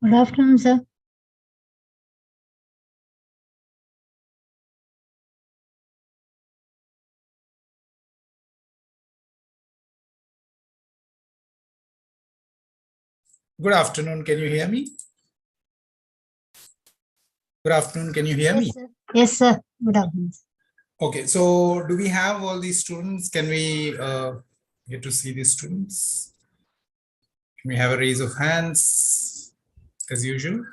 Good afternoon, sir. Good afternoon. Can you hear me? Good afternoon. Can you hear me? Sir. Yes, sir. Good afternoon. Okay. So do we have all these students? Can we get to see these students? Can we have a raise of hands as usual?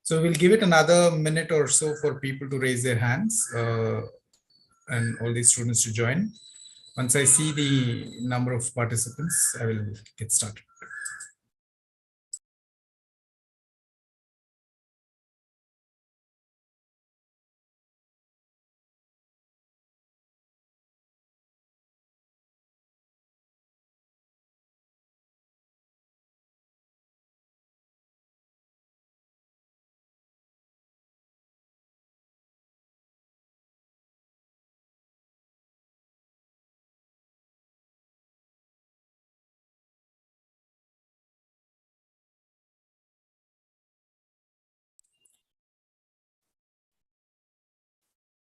So we'll give it another minute or so for people to raise their hands and all these students to join. Once I see the number of participants, I will get started.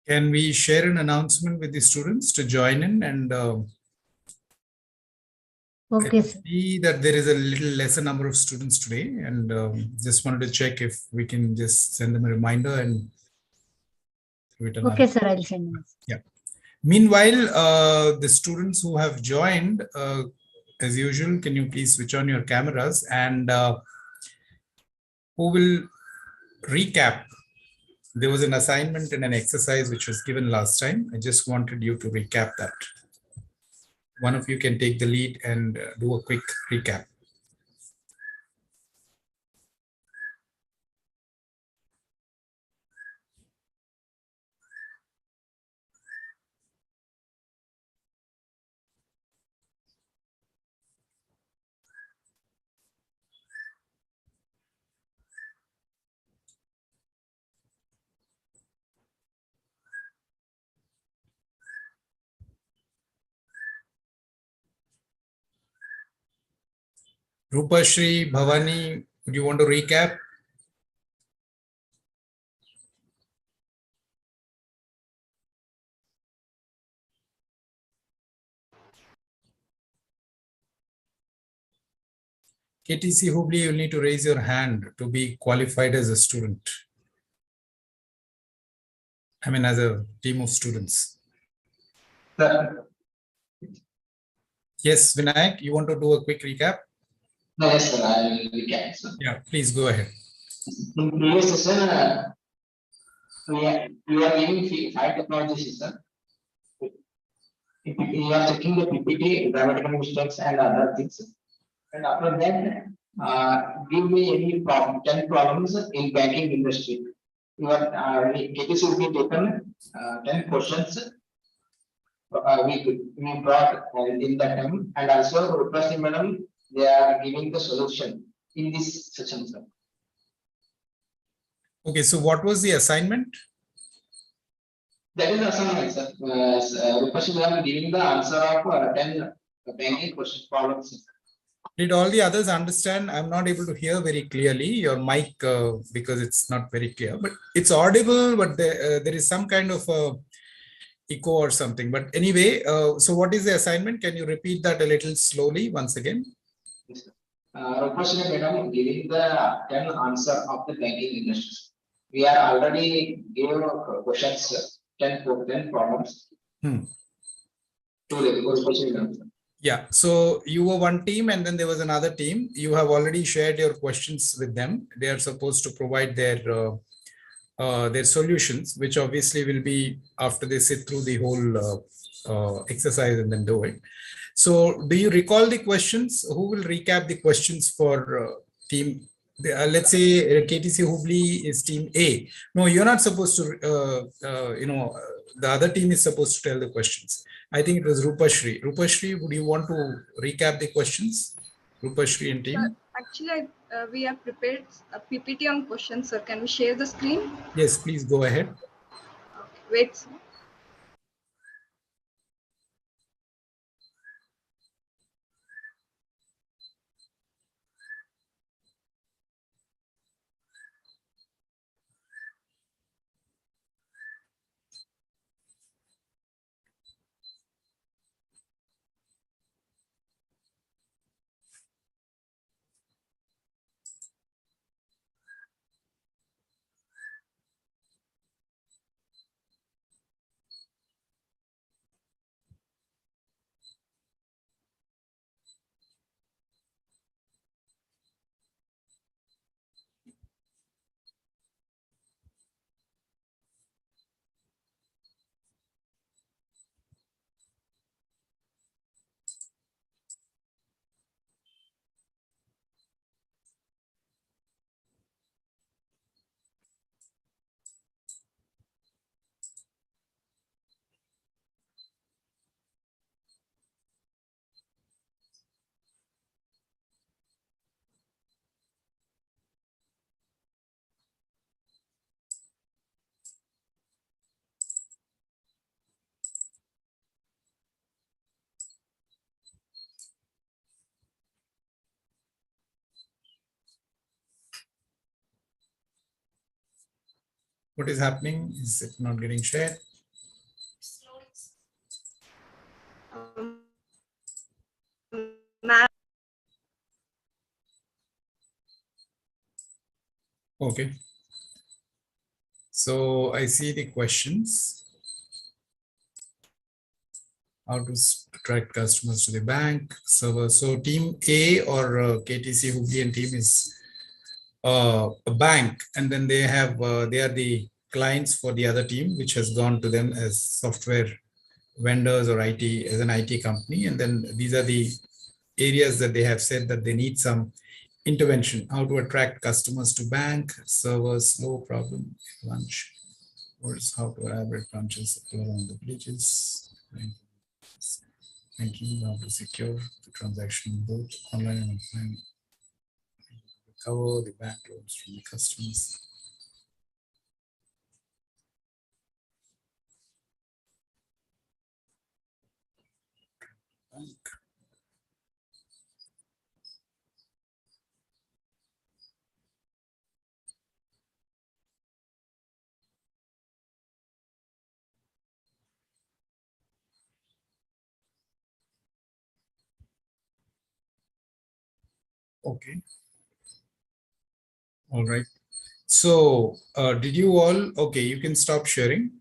Can we share an announcement with the students to join in and Okay, I sir. see that there is a little lesser number of students today, and just wanted to check if we can just send them a reminder and Okay, sir. I'll send you. Yeah. Meanwhile, the students who have joined, as usual, can you please switch on your cameras and who will recap? There was an assignment and an exercise which was given last time. I just wanted you to recap that. One of you can take the lead and do a quick recap. Rupashri, Bhavani, do you want to recap? KTC Hubli, you'll need to raise your hand to be qualified as a student. I mean, as a team of students. Yes, Vinayak, you want to do a quick recap? No, yes, sir. I will recap, sir. Yeah, please go ahead. In previous session, we are giving 5 technologies, sir. You are checking the PPT, grammatical mistakes, and other things. And after that, give me any problem, 10 problems in banking industry. KTC will be taken 10 questions. We brought in that time, and also requesting madam, they are giving the solution in this session, sir. Okay, so what was the assignment? That is the assignment, sir. Rupashi, we are giving the answer of 10 banking question problems. Did all the others understand? I'm not able to hear very clearly your mic because it's not very clear, but it's audible, but there is some kind of echo or something. But anyway, so what is the assignment? Can you repeat that a little slowly once again? Yes, sir. Rupashi, madam, giving the 10 answer of the banking industry. We are already giving questions, 10 problems. Yeah, so you were one team and then there was another team. You have already shared your questions with them. They are supposed to provide their solutions, which obviously will be after they sit through the whole exercise and then do it. So do you recall the questions? Who will recap the questions for team? Let's say KTC Hubli is team A. No, you're not supposed to, the other team is supposed to tell the questions. I think it was Rupashri. Rupashri, would you want to recap the questions? Rupashri and team? Sir, actually, we have prepared a PPT on questions, sir. Can we share the screen? Yes, please go ahead. Okay, wait, sir. What is happening? Is it not getting shared? Ma'am, Okay. So I see the questions. How to attract customers to the bank server. So team A or KTC Hooglian team is a bank, and then they have they are the clients for the other team, which has gone to them as software vendors or IT as an IT company. And then these are the areas that they have said that they need some intervention. How to attract customers to bank, servers, slow problem, lunch, or how to elaborate branches around the villages. Thinking how to secure the transaction both online and offline. Cover the bank loans from the customers. Bank. Okay. All right. So did you all, okay, you can stop sharing.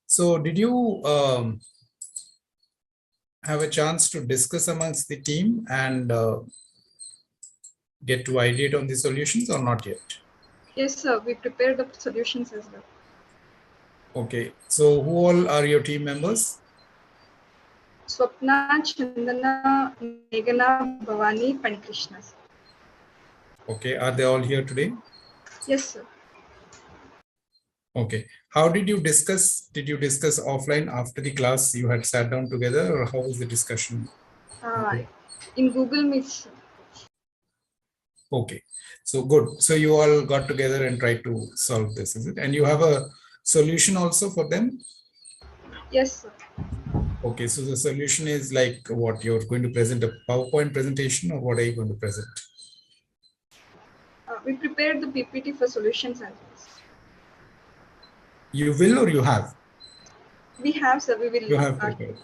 So did you have a chance to discuss amongst the team and get to ideate on the solutions or not yet? yes, sir. We prepared the solutions as well. Okay. So who all are your team members? Swapna, Chandana, Meghana, Bhavani, Panikrishna. Okay. Are they all here today? Yes, sir. Okay. How did you discuss? Did you discuss offline after the class? You had sat down together, or how was the discussion? In Google Meets. Okay. So good. So you all got together and tried to solve this, is it? And you have a solution also for them? Yes, sir. Okay. So the solution is like what? You're going to present a PowerPoint presentation, or what are you going to present? We prepared the PPT for solutions as well. You will or you have? We have, sir. We will. You have prepared.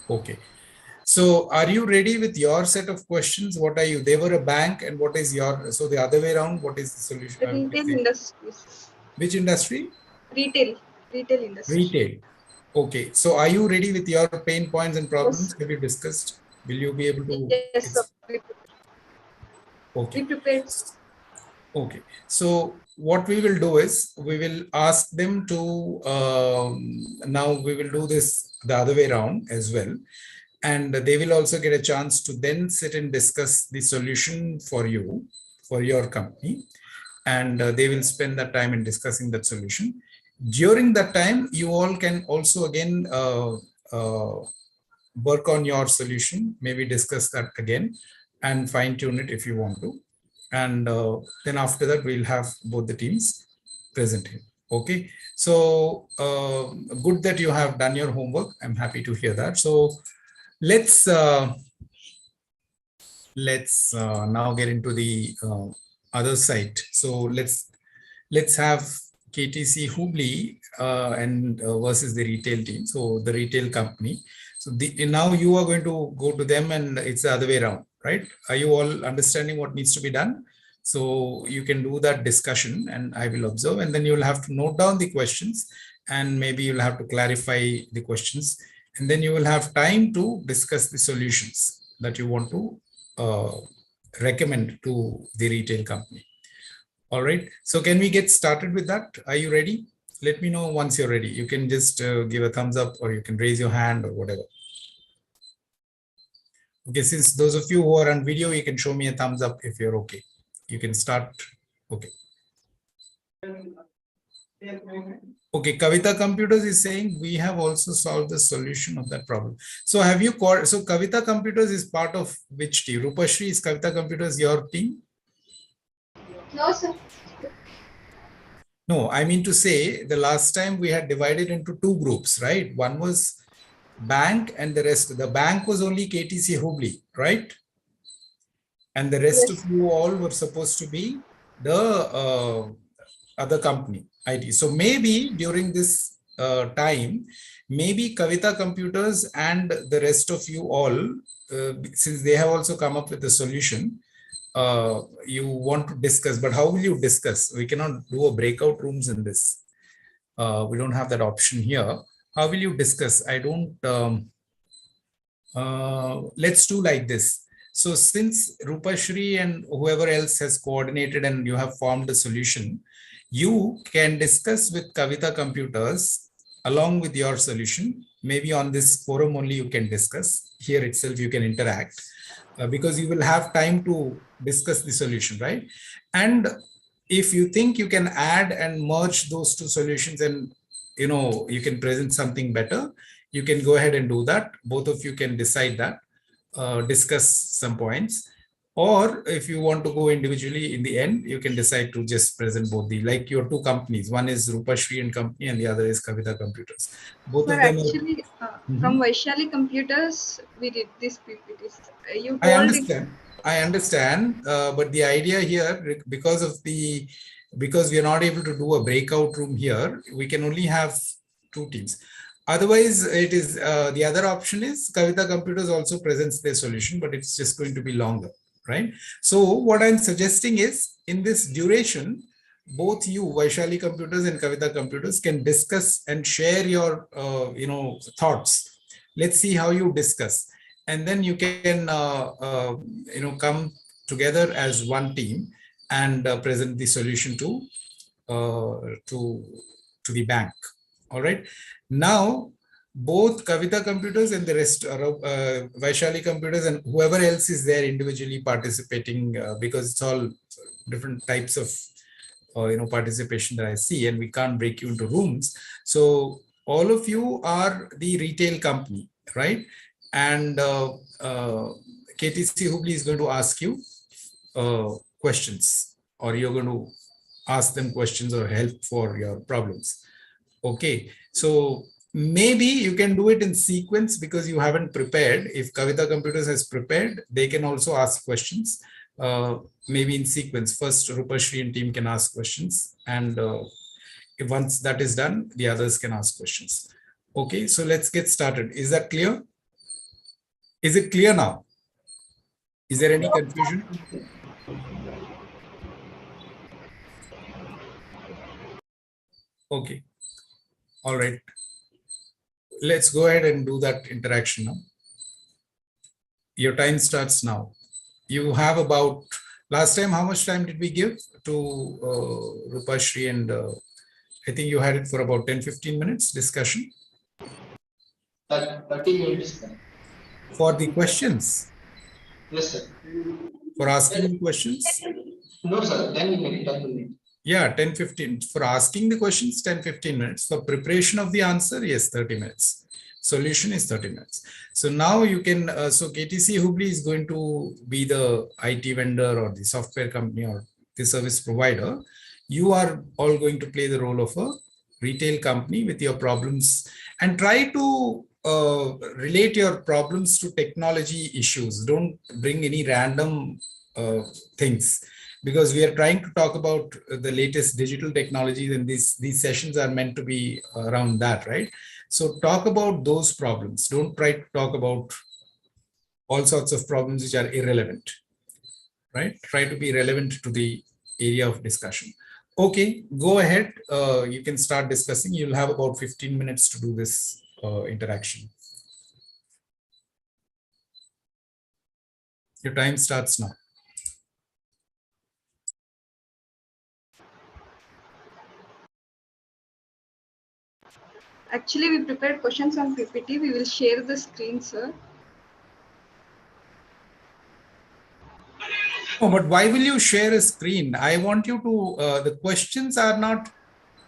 Okay. So are you ready with your set of questions? What are you? They were a bank, and what is your? So the other way around, what is the solution? Retail industries. Which industry? Retail industry. Retail. Okay. So are you ready with your pain points and problems? Yes, Have you discussed? Will you be able to? yes, sir. Okay. We prepared. Okay. So what we will do is we will ask them to, now we will do this the other way around as well. And they will also get a chance to then sit and discuss the solution for you, for your company. And they will spend that time in discussing that solution. During that time, you all can also again work on your solution, maybe discuss that again and fine tune it if you want to. And then after that, we'll have both the teams present here. Okay. So good that you have done your homework. I'm happy to hear that. So let's now get into the other side. So let's have KTC Hubli and versus the retail team. So the retail company. So now you are going to go to them, and it's the other way around, right? Are you all understanding what needs to be done? So you can do that discussion, and I will observe, and then you'll have to note down the questions, and maybe you'll have to clarify the questions, and then you will have time to discuss the solutions that you want to recommend to the retail company. All right. So can we get started with that? Are you ready? Let me know once you're ready. You can just give a thumbs up, or you can raise your hand or whatever. Okay, since those of you who are on video, you can show me a thumbs up if you're okay. You can start. Okay. Okay, Kavita Computers is saying we have also solved the solution of that problem. So have you called? So Kavita Computers is part of which team? Rupashri, is Kavita Computers your team? No, sir. No, I mean to say the last time we had divided into two groups, right? One was bank and the rest. The bank was only KTC Hubli, right? And the rest of you all were supposed to be the other company, IT. So maybe during this time, maybe Kavita Computers and the rest of you all, since they have also come up with a solution, you want to discuss, but how will you discuss? We cannot do a breakout rooms in this. We don't have that option here. How will you discuss? I don't, let's do like this. So since Rupashri and whoever else has coordinated and you have formed a solution, you can discuss with Kavita Computers along with your solution. Maybe on this forum only you can discuss. Here itself you can interact because you will have time to discuss the solution, right? And if you think you can add and merge those two solutions and you can present something better, you can go ahead and do that. Both of you can decide that, discuss some points. Or if you want to go individually in the end, you can decide to just present both like your two companies. One is Rupashri and Company and the other is Kavita Computers. Both Sir, of them actually, from Vaishali Computers, we did this PPTs. You I told understand, but the idea here, because we are not able to do a breakout room here, we can only have two teams. Otherwise, it is the other option is Kavita Computers also presents their solution, but it's just going to be longer, right? So what I'm suggesting is in this duration, both you, Vaishali Computers and Kavita Computers, can discuss and share your thoughts. Let's see how you discuss. And then you can come together as one team and present the solution to the bank. All right. Now, both Kavita Computers and the rest, Vaishali Computers and whoever else is there individually participating, because it's all different types of participation that I see, and we can't break you into rooms. So all of you are the retail company, right? And KTC Hubli is going to ask you questions, or you're going to ask them questions or help for your problems. Okay, so maybe you can do it in sequence because you haven't prepared. If Kavita Computers has prepared, they can also ask questions. Maybe in sequence. First, Rupashri and team can ask questions, and if once that is done, the others can ask questions. Okay, so let's get started. Is that clear? Is it clear now? Is there any confusion? Okay. All right. Let's go ahead and do that interaction now. Your time starts now. You have about, last time, how much time did we give to Rupashri? And I think you had it for about 10-15 minutes discussion. 30 minutes. For the questions? Yes, sir. For asking questions? No, sir. 10 minutes. Yeah, 10-15. For asking the questions, 10-15 minutes. For preparation of the answer, yes, 30 minutes. Solution is 30 minutes. So now you can, so KTC Hubli is going to be the IT vendor or the software company or the service provider. You are all going to play the role of a retail company with your problems and try to relate your problems to technology issues. Don't bring any random things, because we are trying to talk about the latest digital technologies, and these sessions are meant to be around that, right? So talk about those problems. Don't try to talk about all sorts of problems which are irrelevant, right? Try to be relevant to the area of discussion. Okay, go ahead. You can start discussing. You'll have about 15 minutes to do this interaction. Your time starts now. Actually, we prepared questions on PPT. We will share the screen, sir. Oh, but why will you share a screen? I want you to, the questions are not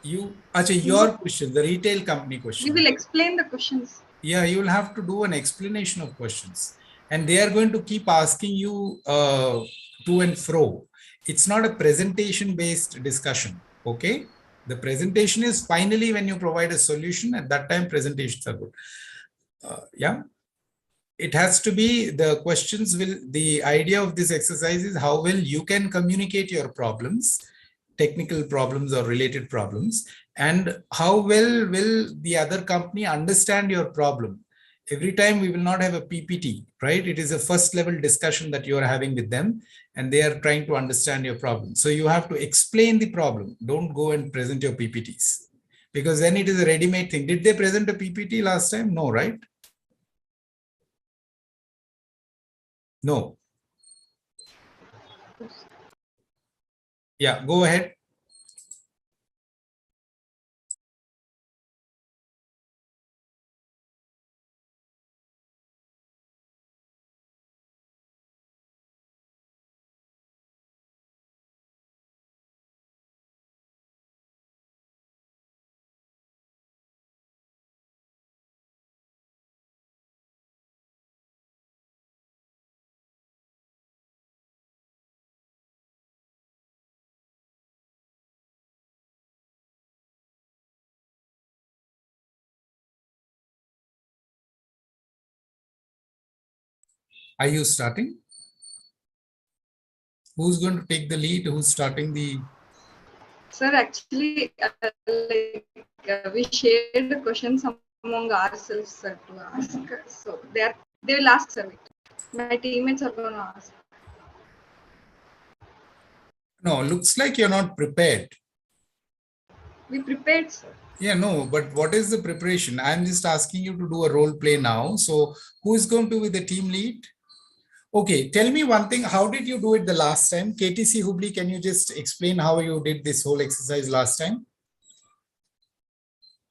you, actually your question, the retail company question. We will explain the questions. Yeah, you will have to do an explanation of questions, and they are going to keep asking you to and fro. It's not a presentation based discussion. Okay. The presentation is finally when you provide a solution. At that time, presentations are good. Yeah. It has to be, the questions will, the idea of this exercise is how well you can communicate your problems technical problems or related problems, and how well will the other company understand your problem. Every time we will not have a PPT, right? It is a first level discussion that you are having with them, and they are trying to understand your problem. So you have to explain the problem. Don't go and present your PPTs, because then it is a ready-made thing. Did they present a PPT last time? No, right? No. Yeah, go ahead. Are you starting? Who's going to take the lead? Who's starting the? Sir, actually, we shared the questions among ourselves, sir, to ask. So they will ask, sir. My teammates are going to ask. No, looks like you're not prepared. We prepared, sir. Yeah, no, but what is the preparation? I'm just asking you to do a role play now. So who is going to be the team lead? Okay, tell me one thing. How did you do it the last time? KTC Hubli, can you just explain how you did this whole exercise last time?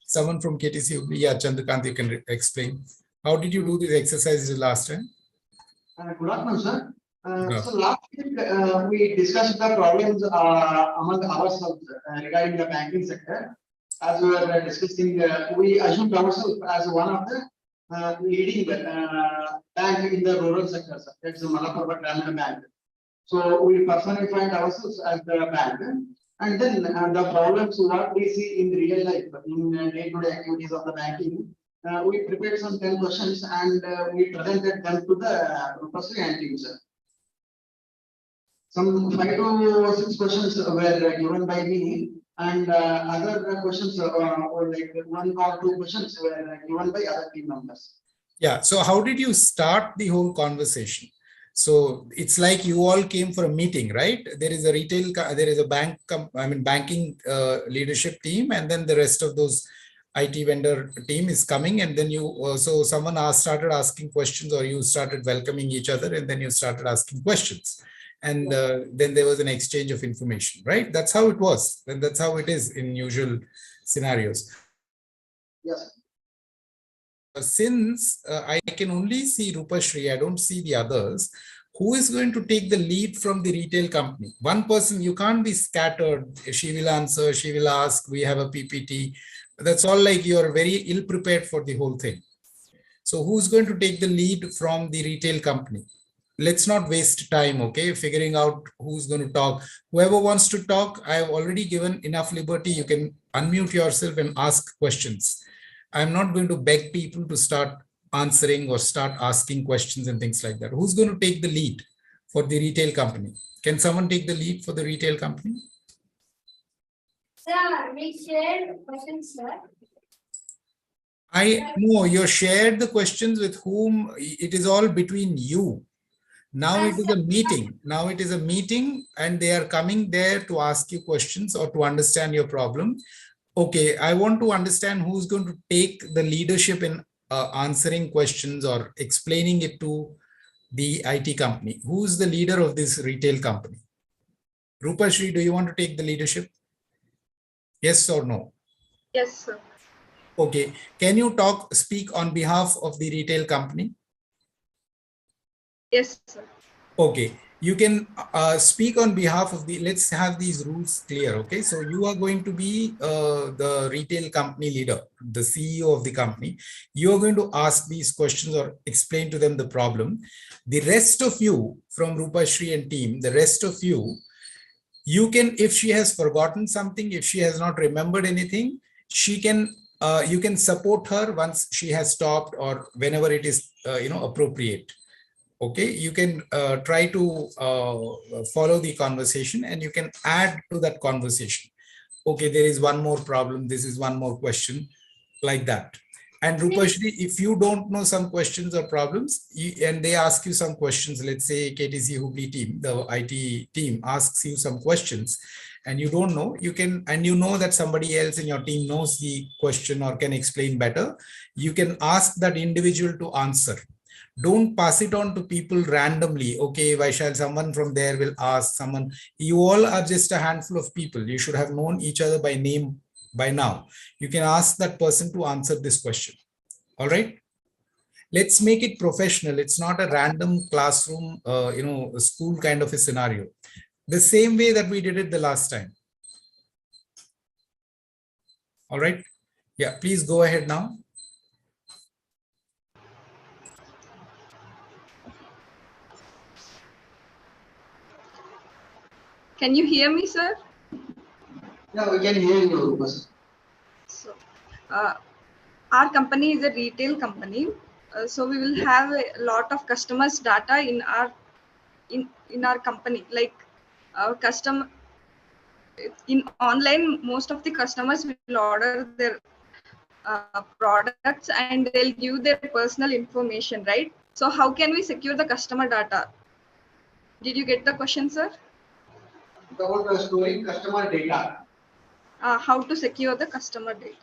Someone from KTC Hubli, yeah, Chandrakant, you can explain. How did you do this exercise the last time? Good afternoon, sir. Yeah. So last week we discussed the problems among ourselves regarding the banking sector. As we were discussing, we assumed ourselves as one of the leading bank in the rural sector. Sir. That's the Malapurba Gramina Bank. So we personified ourselves as the bank, and then the problems what we see in real life in day-to-day activities of the banking. We prepared some 10 questions and we presented them to the Rupasri and team, sir. Some 5 to 6 questions were given by me, and other questions or like 1 or 2 questions were given by other team members. Yeah. So how did you start the whole conversation? So it's like you all came for a meeting, right? There is a there is a banking leadership team, and then the rest of those IT vendor team is coming, and then you so someone started asking questions, or you started welcoming each other, and then you started asking questions, and then there was an exchange of information, right? That's how it was, and that's how it is in usual scenarios. Yes. Since I can only see Rupashri, I don't see the others. Who is going to take the lead from the retail company? One person, you can't be scattered. She will answer, she will ask, we have a PPT. That's all like you're very ill prepared for the whole thing. So who's going to take the lead from the retail company? Let's not waste time, okay? Figuring out who's going to talk. Whoever wants to talk, I have already given enough liberty. You can unmute yourself and ask questions. I'm not going to beg people to start answering or start asking questions and things like that. Who's going to take the lead for the retail company? Can someone take the lead for the retail company? Sir, we shared questions, sir. I know you shared the questions with whom. It is all between you. Now it is a meeting. Now it is a meeting, and they are coming there to ask you questions or to understand your problem. Okay, I want to understand who's going to take the leadership in answering questions or explaining it to the IT company. Who's the leader of this retail company? Rupashri, do you want to take the leadership? Yes or no? Yes, sir. Okay, can you speak on behalf of the retail company? Yes, sir. Okay, you can speak on behalf of let's have these rules clear. Okay, so you are going to be the retail company leader, the CEO of the company. You are going to ask these questions or explain to them the problem. The rest of you from Rupashri and team, the rest of you, you can, if she has forgotten something, if she has not remembered anything, she can, you can support her once she has stopped or whenever it is, appropriate. Okay, you can try to follow the conversation and you can add to that conversation. Okay, there is one more problem. This is one more question, like that. And Rupashri, if you don't know some questions or problems, and they ask you some questions, let's say KTC Hubli team, the IT team asks you some questions, and you don't know, you can, and you know that somebody else in your team knows the question or can explain better, you can ask that individual to answer. Don't pass it on to people randomly. Okay, Vaishal, someone from there will ask someone. You all are just a handful of people. You should have known each other by name by now. You can ask that person to answer this question. All right. Let's make it professional. It's not a random classroom, school kind of a scenario. The same way that we did it the last time. All right. Yeah, please go ahead now. Can you hear me, sir? Yeah, we can hear you. So, our company is a retail company. So we will have a lot of customers' data in our company. Like custom in online, most of the customers will order their products and they'll give their personal information, right? So how can we secure the customer data? Did you get the question, sir? About storing customer data. How to secure the customer data?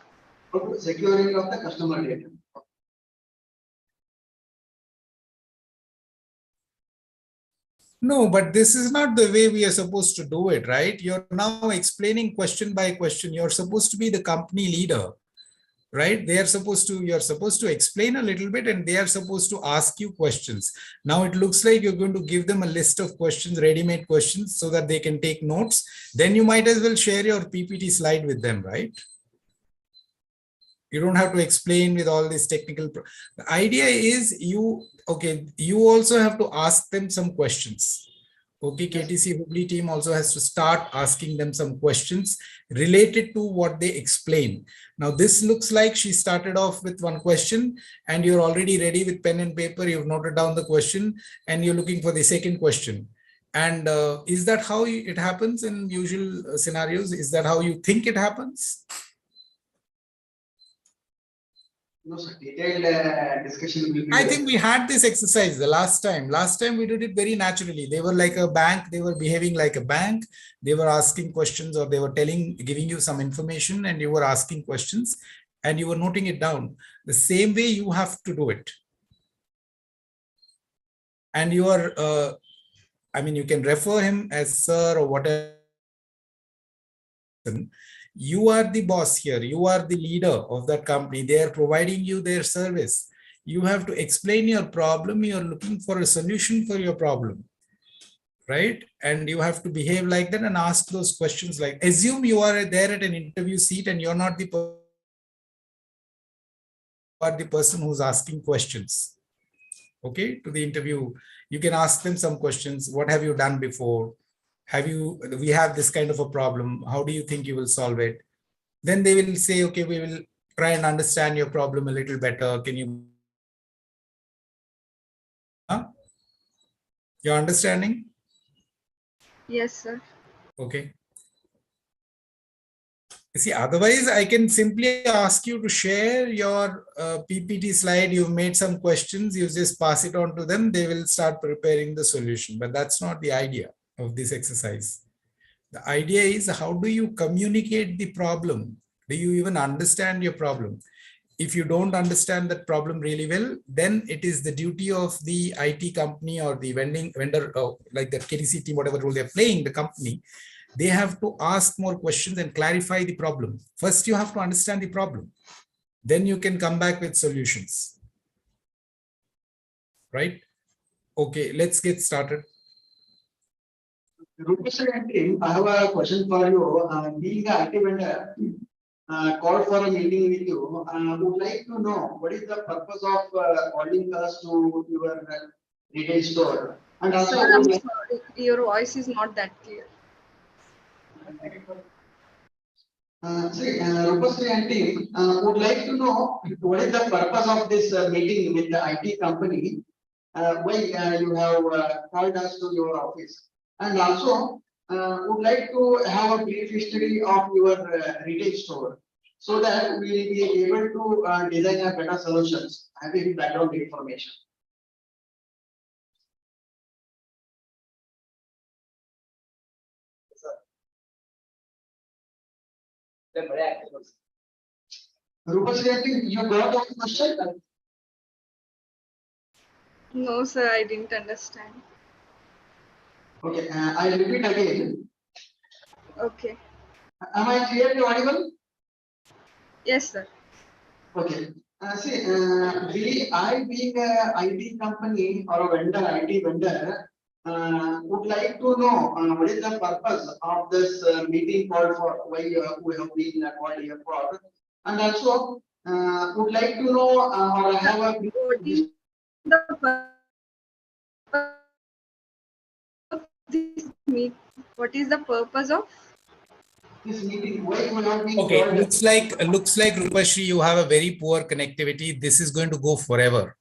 Securing of the customer data. No, but this is not the way we are supposed to do it, right? You're now explaining question by question. You're supposed to be the company leader, right? You're supposed to explain a little bit and they are supposed to ask you questions. Now it looks like you're going to give them a list of questions, ready-made questions, so that they can take notes. Then you might as well share your PPT slide with them, right? You don't have to explain with all this technical. The idea is you also have to ask them some questions. Okay, KTC Hubli team also has to start asking them some questions related to what they explain. Now, this looks like she started off with one question and you're already ready with pen and paper. You've noted down the question and you're looking for the second question. And is that how it happens in usual scenarios? Is that how you think it happens? No, sir, detailed discussion will be. I think we had this exercise the last time. Last time we did it very naturally. They were like a bank. They were behaving like a bank. They were asking questions or they were giving you some information and you were asking questions and you were noting it down. The same way you have to do it. And you are, you can refer him as sir or whatever. You are the boss here. You are the leader of that company. They are providing you their service. You have to explain your problem. You're looking for a solution for your problem, right? And you have to behave like that and ask those questions. Like, assume you are there at an interview seat and you're not the person who's asking questions. Okay, to the interview, you can ask them some questions. What have you done before? We have this kind of a problem. How do you think you will solve it? Then they will say, okay, we will try and understand your problem a little better. Can you? You're understanding? Yes, sir. Okay. See, otherwise I can simply ask you to share your PPT slide. You've made some questions. You just pass it on to them. They will start preparing the solution. But that's not the idea of this exercise. The idea is, how do you communicate the problem? Do you even understand your problem? If you don't understand that problem really well, then it is the duty of the IT company or the vendor, like the KTC team, whatever role they're playing, the company, they have to ask more questions and clarify the problem. First, you have to understand the problem. Then you can come back with solutions. Right? Okay, let's get started. Rupesh and team, I have a question for you. Being the IT vendor, called for a meeting with you, would like to know what is the purpose of calling us to your retail store. And also, Sir, I'm sorry, your voice is not that clear. Rupesh and team would like to know what is the purpose of this meeting with the IT company why you have called us to your office. And also, would like to have a brief history of your retail store so that we will be able to design a better solutions having background information. Rupasri, you got the question? No, sir, I didn't understand. Okay, I'll repeat again. Okay. Am I clearly audible? Yes, sir. Okay. I being a IT company or a vendor, IT vendor, would like to know what is the purpose of this meeting called for, why we have been called here for, and also would like to know or have a What is the purpose of this meet? What is the purpose of? this meeting, why we have been Okay, called. looks like Rupashri, you have a very poor connectivity. This is going to go forever.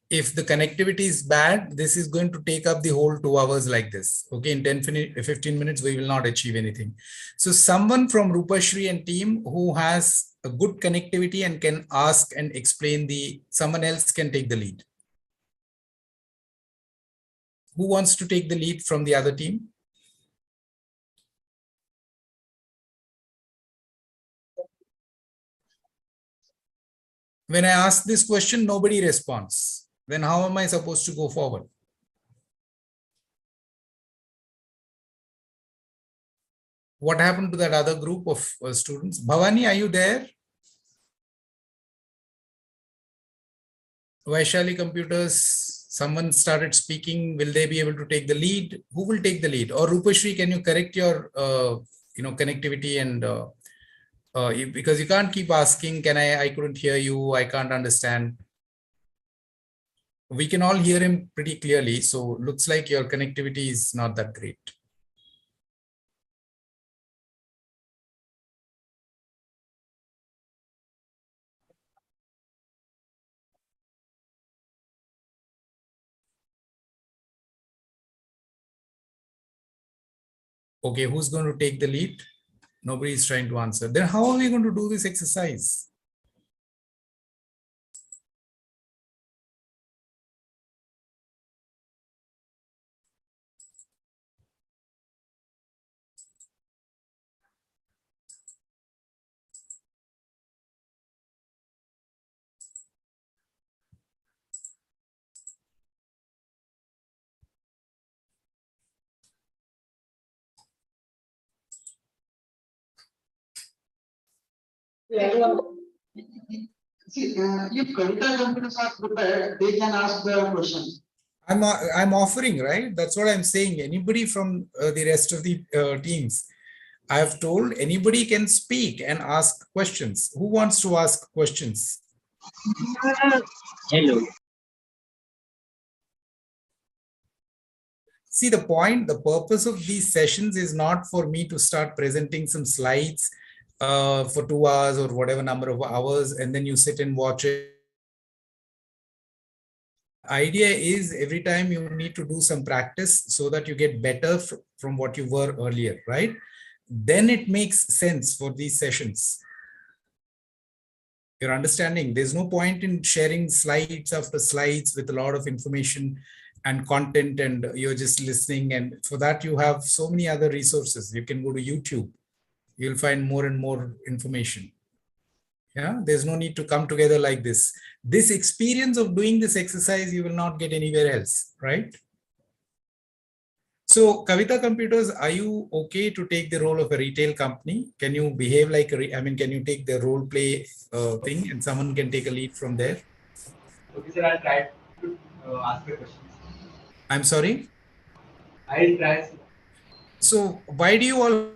If the connectivity is bad, this is going to take up the whole 2 hours like this. Okay, in 15 minutes, we will not achieve anything. So someone from Rupashri and team who has a good connectivity and can ask and explain someone else can take the lead. Who wants to take the lead from the other team? When I ask this question, nobody responds. Then how am I supposed to go forward? What happened to that other group of students? Bhavani, are you there? Vaishali Computers, someone started speaking. Will they be able to take the lead? Who will take the lead? Or Rupashri, can you correct your connectivity and because you can't keep asking, I couldn't hear you, I can't understand. We can all hear him pretty clearly. So looks like your connectivity is not that great. Okay, who's going to take the lead? Nobody is trying to answer. Then how are we going to do this exercise? See, if Kavita computers are prepared, they can ask the questions. I'm offering, right? That's what I'm saying. Anybody from the rest of the teams, I have told anybody can speak and ask questions. Who wants to ask questions? Hello. See, the purpose of these sessions is not for me to start presenting some slides for 2 hours or whatever number of hours, and then you sit and watch it. Idea is every time you need to do some practice so that you get better from what you were earlier, right? Then it makes sense for these sessions. You're understanding? There's no point in sharing slides after slides with a lot of information and content, and you're just listening. And for that, you have so many other resources. You can go to YouTube. You'll find more and more information. Yeah, there's no need to come together like this. This experience of doing this exercise, you will not get anywhere else, right? So, Kavita Computers, are you okay to take the role of a retail company? Can you behave like can you take the role play thing and someone can take a lead from there? Okay, sir, I'll try to ask the questions. I'm sorry? I'll try, sir. So, why do you all...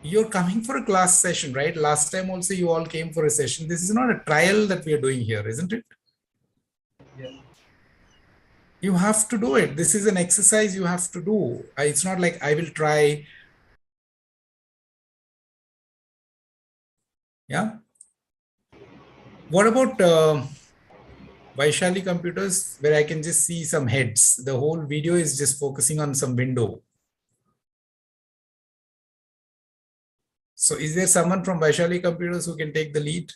You're coming for a class session, right? Last time also you all came for a session. This is not a trial that we are doing here, isn't it? Yes. You have to do it. This is an exercise you have to do. It's not like I will try. Yeah. What about Vaishali computers, where I can just see some heads? The whole video is just focusing on some window. So is there someone from Vaishali computers who can take the lead?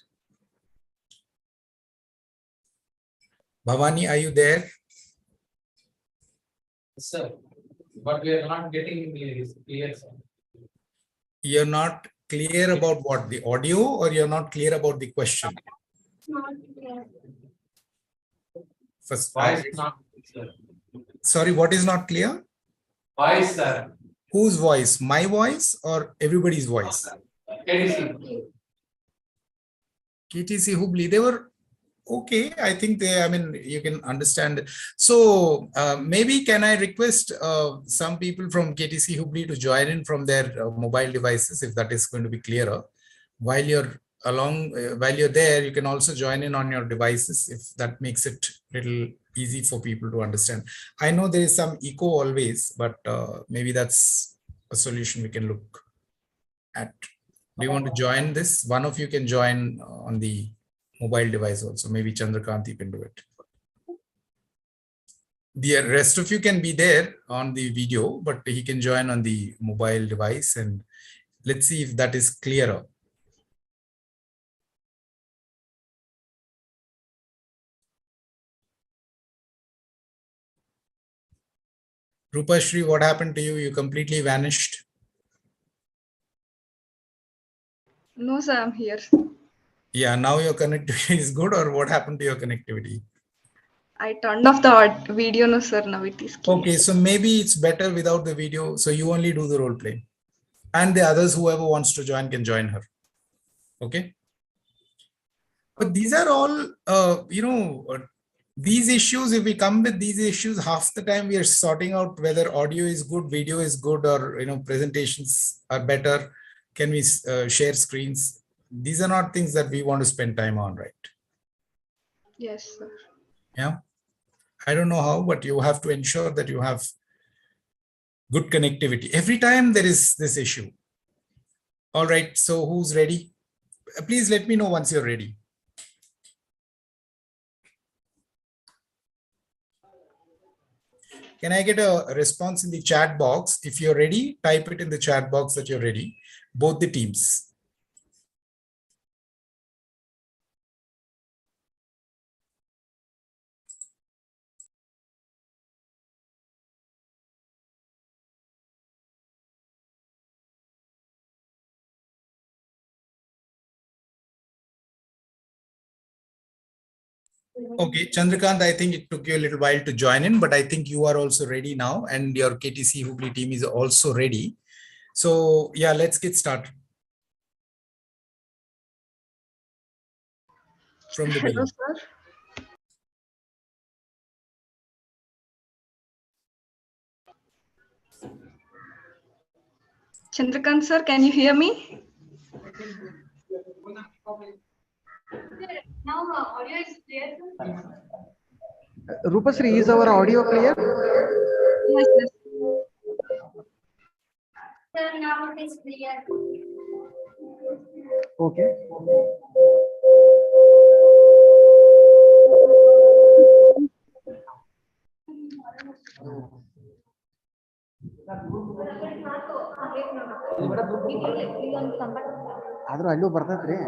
Bhavani, are you there? Sir, but we are not getting clear, sir. You're not clear about what? The audio, or you're not clear about the question? Not clear. First, Voice is not clear. sorry, what is not clear? Voice, sir. Whose voice? My voice or everybody's voice? KDC. KTC Hubli, they were okay. I think they, I mean, you can understand. So maybe can I request some people from KTC Hubli to join in from their mobile devices, if that is going to be clearer. While you're while you're there, you can also join in on your devices, if that makes it little easy for people to understand. I know there is some echo always, but maybe that's a solution we can look at. Do you want to join this? One of you can join on the mobile device also. Maybe Chandrakant, you can do it. The rest of you can be there on the video, but he can join on the mobile device, and let's see if that is clearer. Rupashri, what happened to you? You completely vanished. No, sir, I'm here. Yeah, now your connectivity is good, or what happened to your connectivity? I turned off the video, no, sir. Now it is clear. Okay, so maybe it's better without the video. So you only do the role play, and the others, whoever wants to join, can join her. Okay. But these are all, these issues, if we come with these issues, half the time we are sorting out whether audio is good, video is good, or, presentations are better. Can we share screens? These are not things that we want to spend time on, right? Yes, sir. Yeah. I don't know how, but you have to ensure that you have good connectivity. Every time there is this issue. All right. So who's ready? Please let me know once you're ready. Can I get a response in the chat box? If you're ready, type it in the chat box that you're ready. Both the teams. Okay, Chandrakant, I think it took you a little while to join in, but I think you are also ready now, and your KTC Hubli team is also ready. So yeah, let's get started. From the Hello, beginning. sir. Chandrakant, sir, can you hear me? Now audio is clear. Rupasri, is our audio clear? Yes, yes. Sir, now it is clear. Okay. ಆದ್ರೂ ಅಲ್ಲೂ ಬರ್ತೈತ್ರಿ.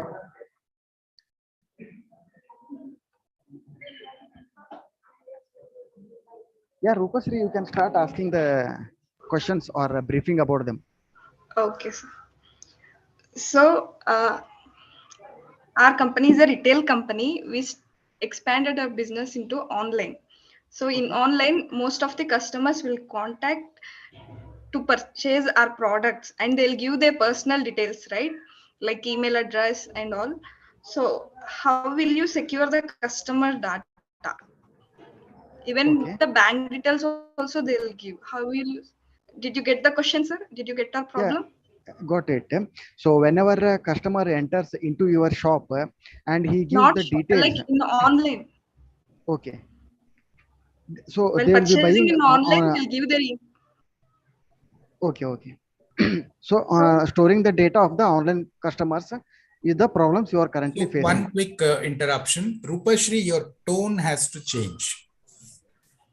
Yeah, Rupasri, you can start asking the questions or briefing about them. Okay, sir. So, our company is a retail company. We expanded our business into online. So in online, most of the customers will contact to purchase our products, and they'll give their personal details, right? Like email address and all. So how will you secure the customer data? Even Okay. the bank details also they'll give. How will you? Did you get the question, sir? Did you get our problem? Yeah, got it. So whenever a customer enters into your shop and he gives Not the details. like in online. Okay. So When they will be purchasing buying in online, we'll give their Okay, okay. So storing the data of the online customers is the problems you are currently So facing. one quick interruption. Rupashri, your tone has to change.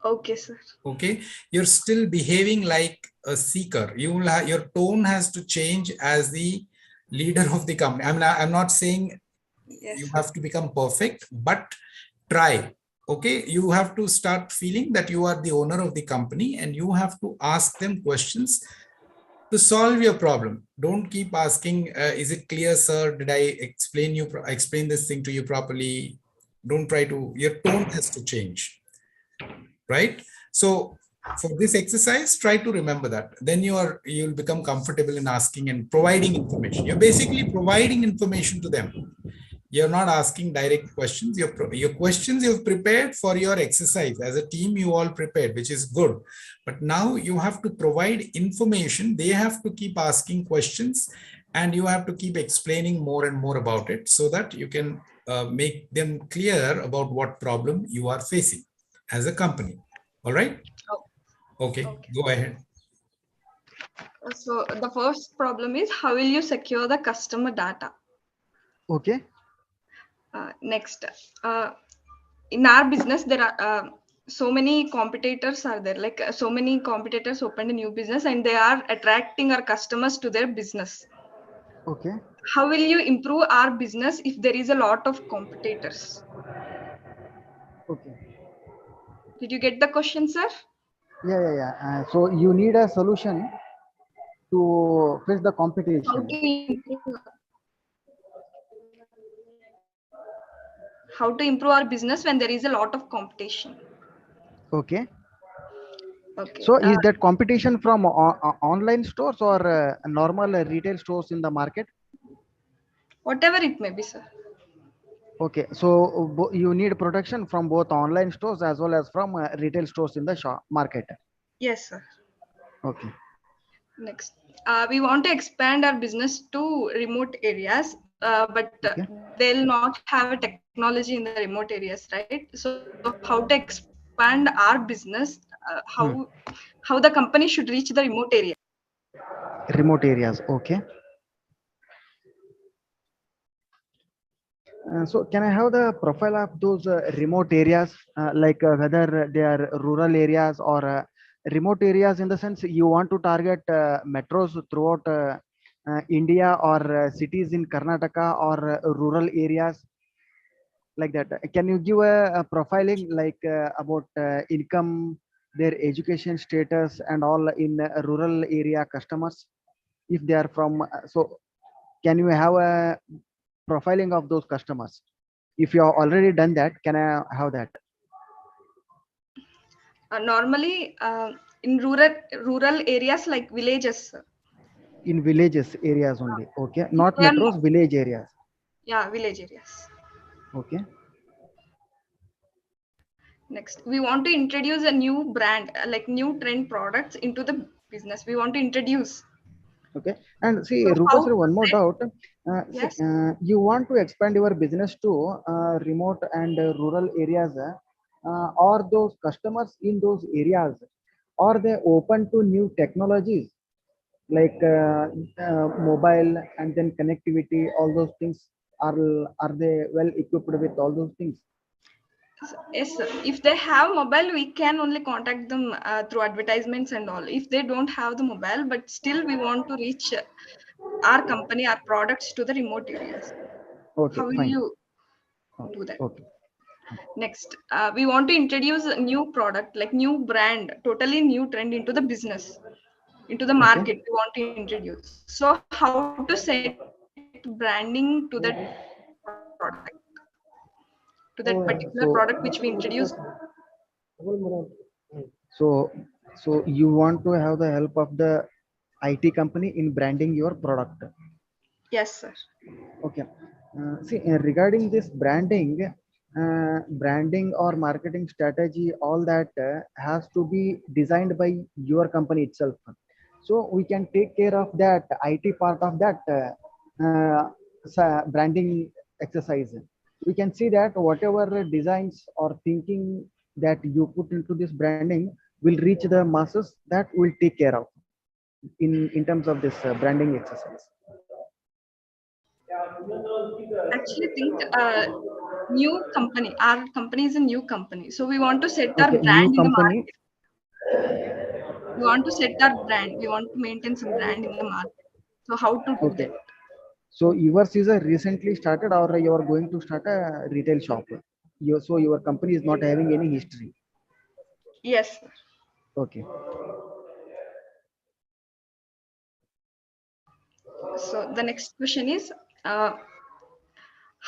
Okay, sir. Okay, you're still behaving like a seeker. You will have, your tone has to change as the leader of the company. I'm not saying Yes, you sir. have to become perfect, but try. Okay, you have to start feeling that you are the owner of the company and you have to ask them questions to solve your problem. Don't keep asking, is it clear, sir? Did I explain this thing to you properly? Don't try to, your tone has to change, right? So for this exercise, try to remember that. Then you'll become comfortable in asking and providing information. You're basically providing information to them. You're not asking direct questions. Your questions you've prepared for your exercise. As a team, you all prepared, which is good. But now you have to provide information. They have to keep asking questions and you have to keep explaining more and more about it so that you can make them clear about what problem you are facing as a company. All right? Okay, go ahead. So the first problem is, how will you secure the customer data? Okay. Next, in our business, there are so many competitors are there. Like so many competitors opened a new business and they are attracting our customers to their business. Okay. How will you improve our business if there is a lot of competitors? Okay. Did you get the question, sir? Yeah. So you need a solution to face the How competition. to improve? How to improve our business when there is a lot of competition? Okay. Okay. So is that competition from online stores or normal retail stores in the market? Whatever it may be, sir. Okay. So you need protection from both online stores as well as from retail stores in the market. Yes, sir. Okay. Next, we want to expand our business to remote areas, but Okay. they'll not have a technology in the remote areas, right? So how to expand our business? How the company should reach the remote area? Remote areas. Okay. So can I have the profile of those remote areas, like whether they are rural areas or remote areas, in the sense you want to target metros throughout India, or cities in Karnataka, or rural areas like that? Can you give a profiling like about income, their education status and all in rural area customers, if they are from so can you have a profiling of those customers? If you have already done that, can I have that? Normally, in rural areas like villages, sir. In villages areas only. Okay. If Not they are metros, village areas. yeah, village areas. Okay. Next, we want to introduce a new brand, like new trend products into the business. We want to introduce. Okay. And see, So how Rupasri, to one more set? doubt. Yes. You want to expand your business to remote and rural areas, or those customers in those areas, are they open to new technologies like mobile and then connectivity, all those things? Are they well equipped with all those things? Yes, sir. If they have mobile, we can only contact them through advertisements and all. If they don't have the mobile, but still we want to reach our company, our products to the remote areas. Okay, How will fine. you Okay. do that? Okay. Next, we want to introduce a new product, like new brand, totally new trend into the business, into the Okay. market. We want to introduce. So how to set branding to that product, to that particular product which we introduce? So, so you want to have the help of the IT company in branding your product. Yes, sir. Okay. See, regarding this branding or marketing strategy, all that has to be designed by your company itself. So we can take care of that IT part of that branding exercise. We can see that whatever designs or thinking that you put into this branding will reach the masses, that will take care of in terms of this branding exercise. actually think new company. Our company is a new company, so we want to set our Okay, new brand in the company. market. We want to set our brand. We want to maintain some brand in the market. So how to do Okay, that? so yours is a recently started, or you are going to start a retail shop? So your company is not having any history. Yes. Okay. So the next question is uh,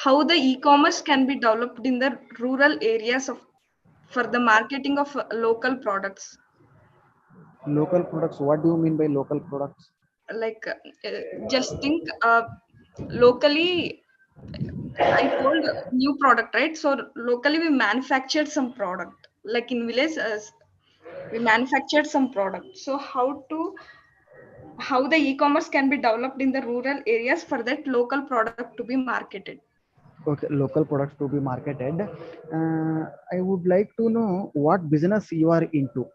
how the e-commerce can be developed in the rural areas of for the marketing of local products. Local products. What do you mean by local products? Like just think locally. I told new product, right? So locally we manufactured some product. Like in village, we manufactured some product. So how the e-commerce can be developed in the rural areas for that local product to be marketed? Okay, local products to be marketed. I would like to know what business you are into.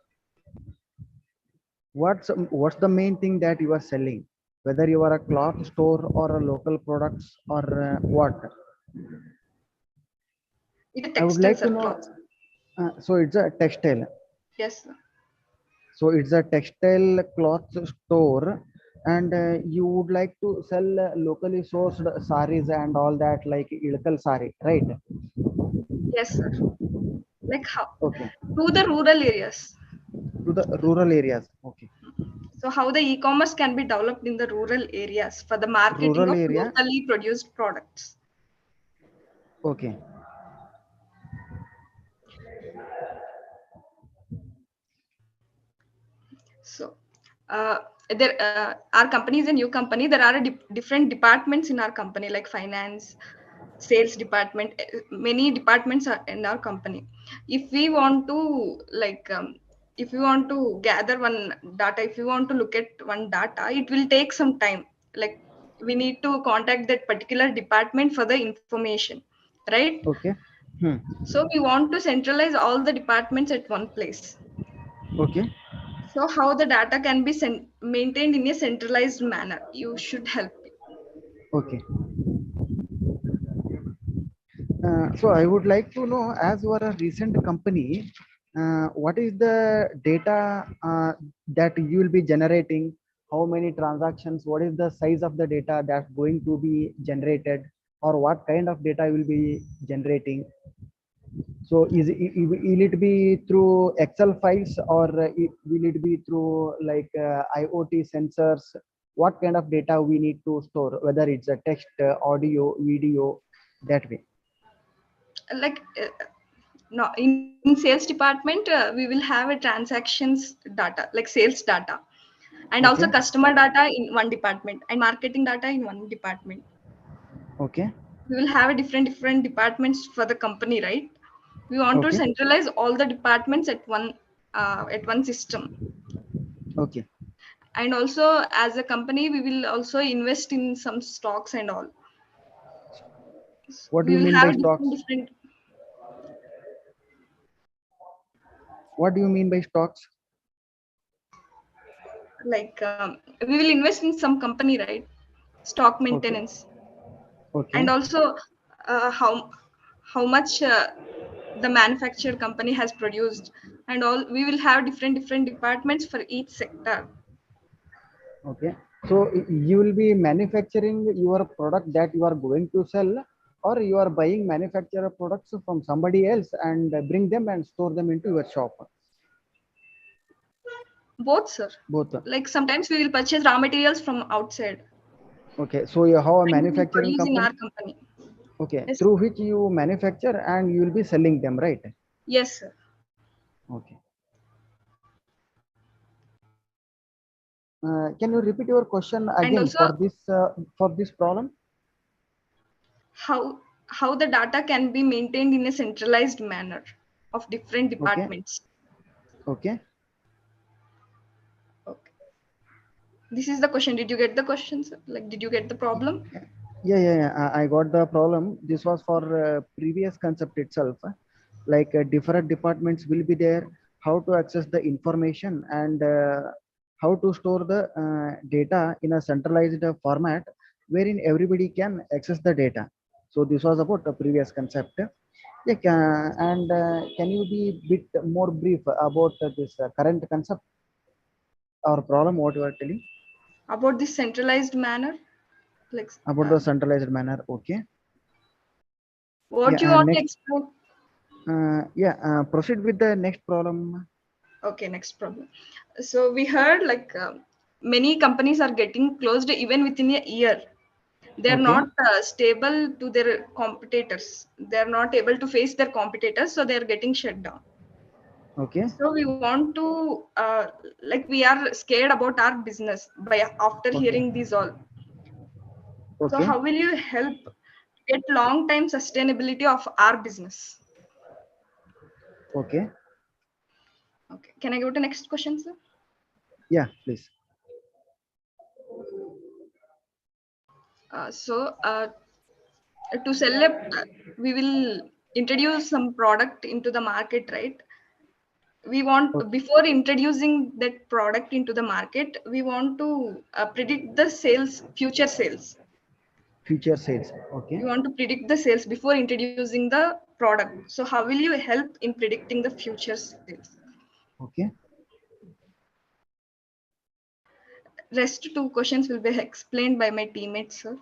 What's the main thing that you are selling? Whether you are a cloth store or a local products or what? It's a I would textile like sir, to know. clothes. So it's a textile. Yes, sir. So it's a textile cloth store, and you would like to sell locally sourced saris and all that, like ilkal sari, right? Yes, sir. Like how Okay, to the rural areas. to the rural areas. Okay, So how the e-commerce can be developed in the rural areas for the marketing rural of area. locally produced products. Okay, So there our company is a new company. There are different departments in our company like finance, sales department. Many departments are in our company. If we want to if we want to gather one data, if we want to look at one data, it will take some time. Like we need to contact that particular department for the information, right? okay, hmm. So we want to centralize all the departments at one place. Okay, So how the data can be maintained in a centralized manner? You should help me. okay. So I would like to know, as you are a recent company, what is the data that you will be generating? How many transactions? What is the size of the data that's going to be generated, or what kind of data you will be generating? So will it be through Excel files, or will it be through like IoT sensors? What kind of data we need to store, whether it's a text, audio, video, that way? Like no, in sales department, we will have a transactions data, like sales data, and also Okay, customer data in one department, and marketing data in one department. okay, We will have a different departments for the company, right? We want to okay, centralize all the departments at one system. okay. And also, as a company, we will also invest in some stocks and all. What do We you will mean by have stocks? different What do you mean by stocks? like we will invest in some company, right? Stock Okay, maintenance, and okay, also how much the manufactured company has produced, and all. We will have different departments for each sector. okay. So you will be manufacturing your product that you are going to sell, or you are buying manufacturer products from somebody else and bring them and store them into your shop? Both, sir. Both. Like sometimes we will purchase raw materials from outside, Okay, so you have a and we will manufacturing produce in our company. company. Okay, Yes, through which you manufacture and you will be selling them, right? yes, sir. Okay. Can you repeat your question And again also for this problem? how the data can be maintained in a centralized manner of different Okay, departments. okay. Okay. This is the question. Did you get the question, sir? Like, did you get the problem? Yeah. I got the problem. This was for previous concept itself. Like different departments will be there, how to access the information, and how to store the data in a centralized format wherein everybody can access the data. So this was about the previous concept. Yeah, and can you be bit more brief about this current concept or problem? What you are telling About the centralized manner, like about the centralized manner? Okay. what Yeah, you and want to next, explain. proceed with the next problem. Okay, next problem. So we heard like many companies are getting closed even within a year. They are Okay. not stable to their competitors. They are not able to face their competitors, so they are getting shut down. Okay. So we want to like we are scared about our business by after Okay. hearing these all. So Okay. how will you help get long time sustainability of our business? Okay. Okay, can I go to next question, sir? Yeah, please. To sell a, we will introduce some product into the market, right? We want, Okay. before introducing that product into the market, we want to predict the sales, future sales. Future sales. Okay. We want to predict the sales before introducing the product. So how will you help in predicting the future sales? Okay. Rest two questions will be explained by my teammates, sir.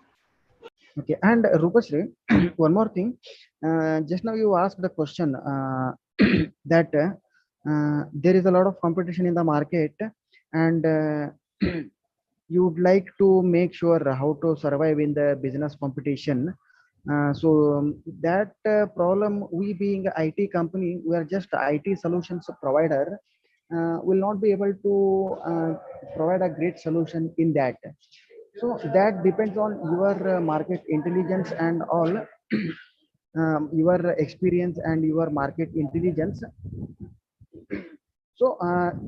Okay. And Rupashri, one more thing. Just now you asked the question that there is a lot of competition in the market, and you would like to make sure how to survive in the business competition. That problem, we being a IT company, we are just IT solutions provider, will not be able to provide a great solution in that. So that depends on your market intelligence and all, your experience and your market intelligence. So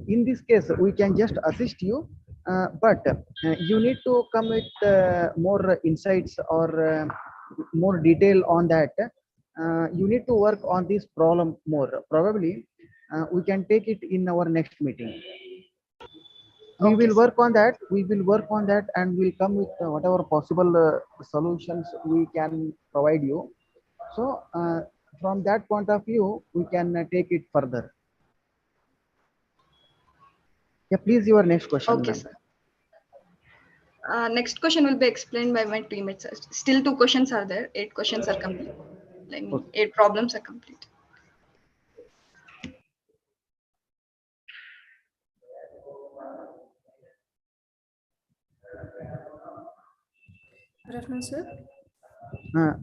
in this case, we can just assist you, but you need to come with more insights or more detail on that. You need to work on this problem more. Probably, we can take it in our next meeting. We Okay, will sir. work on that. We will work on that, and we'll come with whatever possible solutions we can provide you. So, from that point of view, we can take it further. Yeah, please, your next question, Okay, ma'am. sir. Next question will be explained by my teammates. Still 2 questions are there. 8 questions are complete. I mean, 8 problems are complete. Good afternoon, sir.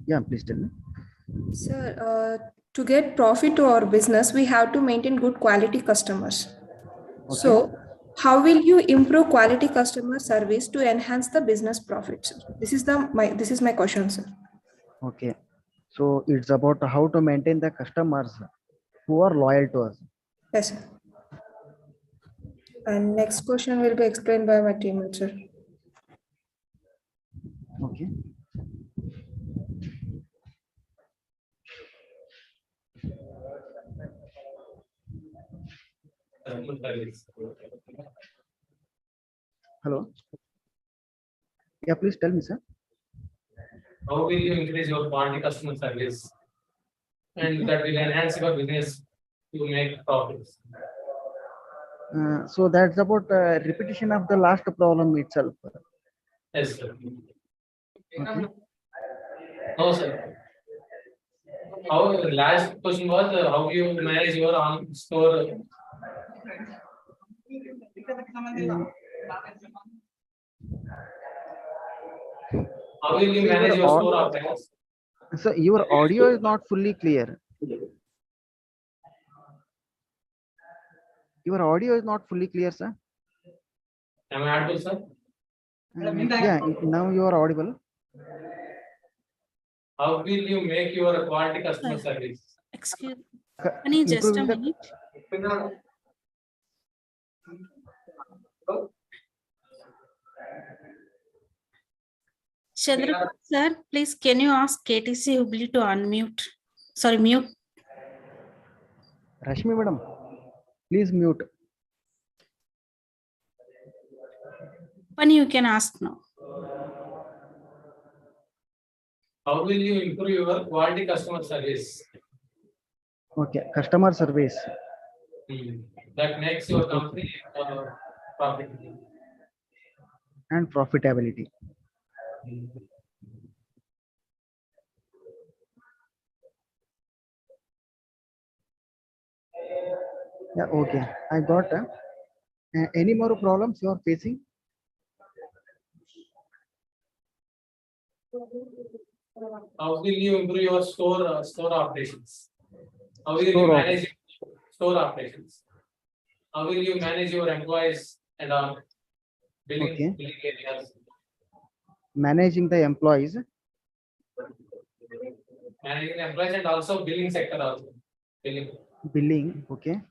Yeah, please tell me. Sir, to get profit to our business, we have to maintain good quality customers. Okay. So, how will you improve quality customer service to enhance the business profits? This is my question, sir. Okay. So it's about how to maintain the customers who are loyal to us. Yes, sir. And next question will be explained by my teammate, sir. Okay. Hello. Yeah, please tell me, sir. How will you increase your quality customer service? And that will enhance your business to make profits. So that's about repetition of the last problem itself. Yes, sir. Okay. No, sir. How the last question was how you manage your on store. How will you manage your store operations? So your audio is not fully clear. Your audio is not fully clear, sir. Am I audible, sir? Yeah, now you are audible. How will you make your quality customer service? Excuse me, just a minute. Chandrapur sir, please can you ask KTC Hubli to unmute? Sorry, mute. Rashmi madam, please mute. When you can ask now. How will you improve your quality customer service? Okay, customer service That makes your company profitable. and profitability. Yeah, okay. I got any more problems you are facing? How will you improve your store operations? How will you Store manage store operations? How will you manage your employees and Okay. billing areas? Managing the employees. Managing the employees and also billing sector also. Billing. Billing. Okay.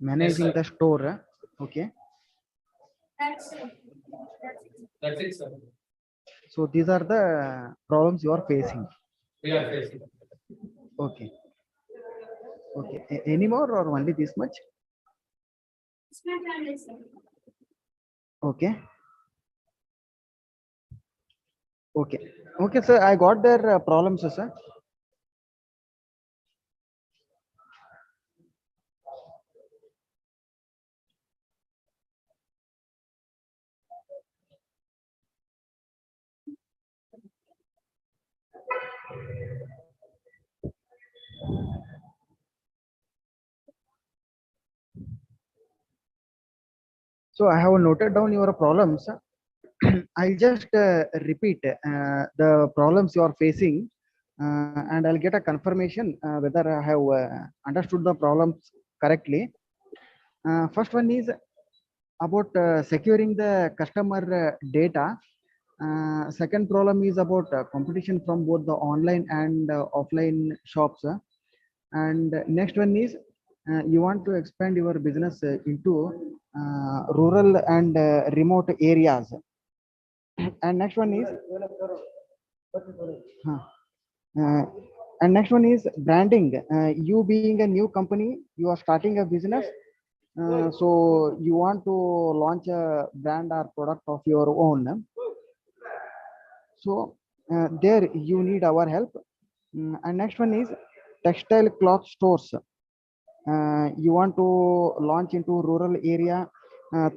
Managing sir. the store. Okay. That's it. That's it, sir. So these are the problems you are facing. We are facing. Okay. Okay. Any more or only this much? It's my family, sir. Okay. Okay. Okay, sir. I got their problems, sir. So I have noted down your problems. I'll just repeat the problems you are facing, and I'll get a confirmation whether I have understood the problems correctly. First one is about securing the customer data. Second problem is about competition from both the online and offline shops. And next one is you want to expand your business into rural and remote areas. And next one is huh, uh, and next one is branding. You being a new company, you are starting a business, so you want to launch a brand or product of your own. So there you need our help. And next one is textile cloth stores. You want to launch into rural area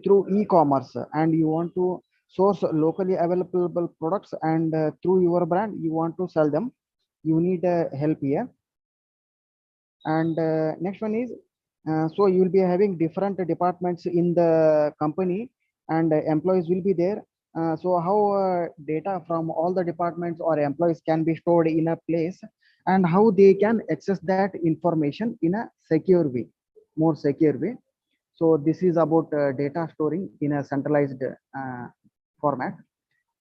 through e-commerce, and you want to source locally available products, and through your brand you want to sell them. You need help here. And next one is so you will be having different departments in the company, and employees will be there. So how data from all the departments or employees can be stored in a place, and how they can access that information in a secure way, more secure way. So this is about data storing in a centralized format.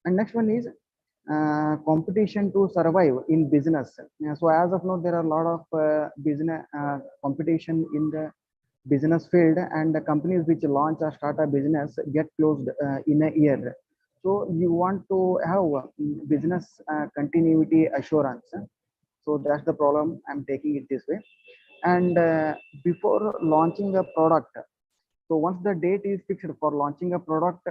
And next one is competition to survive in business. So as of now, there are a lot of business competition in the business field, and the companies which launch or start a business get closed in a year. So you want to have business continuity assurance. So that's the problem. I'm taking it this way. And before launching a product, so once the date is fixed for launching a product,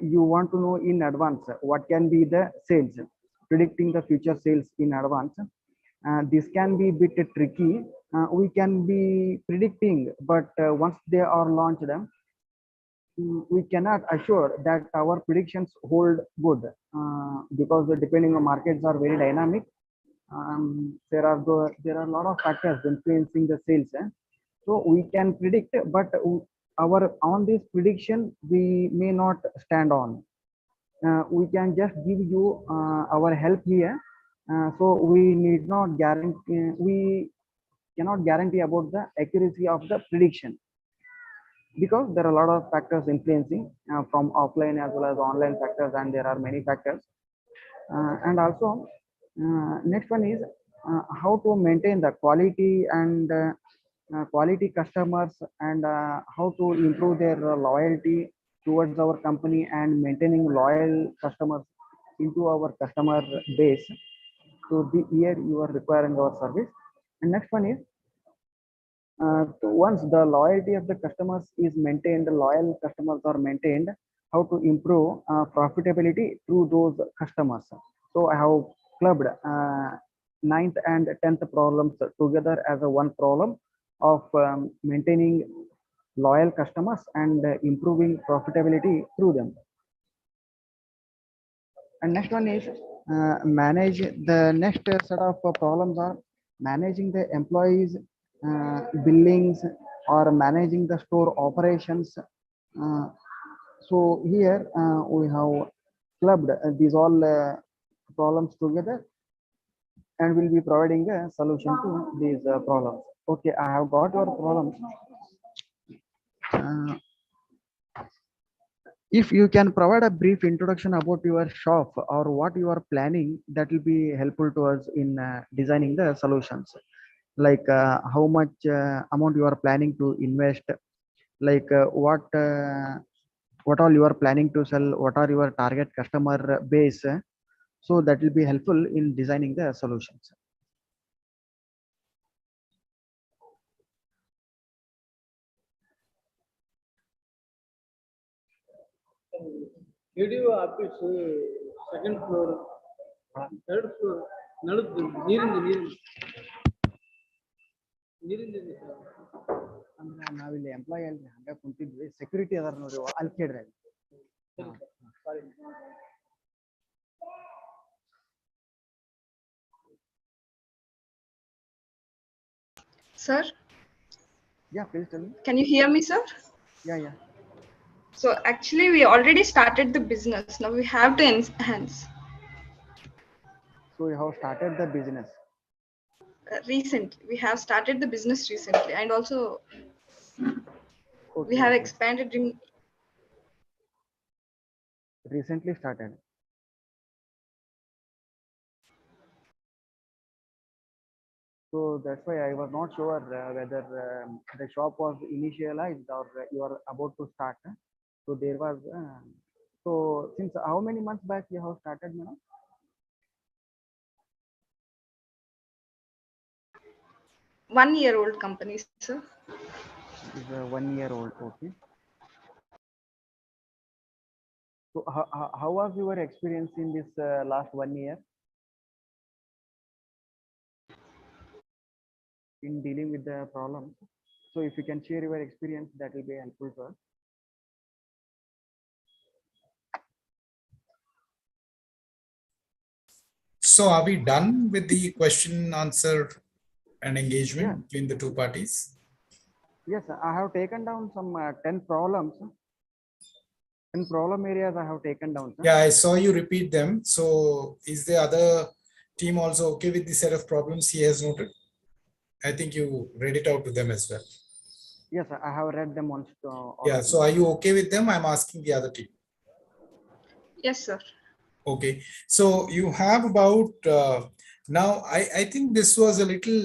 you want to know in advance what can be the sales, predicting the future sales in advance. This can be a bit tricky. We can be predicting, but once they are launched, we cannot assure that our predictions hold good, because depending on markets are very dynamic. There are a lot of factors influencing the sales. So we can predict, but our on this prediction we may not stand on. We can just give you our help here. So we need not guarantee. We cannot guarantee about the accuracy of the prediction, because there are a lot of factors influencing from offline as well as online factors, and there are many factors. And also next one is how to maintain the quality and quality customers, and how to improve their loyalty towards our company, and maintaining loyal customers into our customer base. So the year you are requiring our service. And next one is Once the loyalty of the customers is maintained, loyal customers are maintained, how to improve profitability through those customers. So I have clubbed ninth and 10th problems together as a one problem of maintaining loyal customers and improving profitability through them. And next one is manage the next set of problems are managing the employees billings or managing the store operations. So here we have clubbed these all problems together and will be providing a solution to these problems. Okay, I have got your problems. If you can provide a brief introduction about your shop or what you are planning, that will be helpful to us in designing the solutions. Like how much amount you are planning to invest, like what all you are planning to sell, what are your target customer base. So that will be helpful in designing the solutions. ADO office second floor, third floor, ನೀರಿಂದ ಅಂದ್ರೆ ನಾವಿಲ್ಲಿ employee ಅಲ್ಲಿ ಹಂಗ ಕುಂತಿದ್ವಿ, security ಅದಾರ ನೋಡಿ ಅಲ್ಲಿ ಕೇಳ್ರಿ. Sir? Yeah, please tell me. Can you hear me, sir? Yeah. So actually we already started the business. Now we have to enhance. So you have started the business? Recently. We have started the business recently, and also we have expanded in. Recently started. So that's why I was not sure whether the shop was initialized or you are about to start. So there was, so since how many months back you have started, madam? One-year-old company, sir. Is a 1 year old, okay. So how was your experience in this last 1 year in dealing with the problems? So if you can share your experience, that will be helpful to us. So are we done with the question answer and engagement between the two parties? Yes, I have taken down some 10 problems. 10 problem areas I have taken down. Sir. Yeah, I saw you repeat them. So is the other team also okay with the set of problems he has noted? I think you read it out to them as well. Yes, I have read them once. Yeah, so are you okay with them? I'm asking the other team. Yes, sir. Okay, so you have about, now I think this was a little,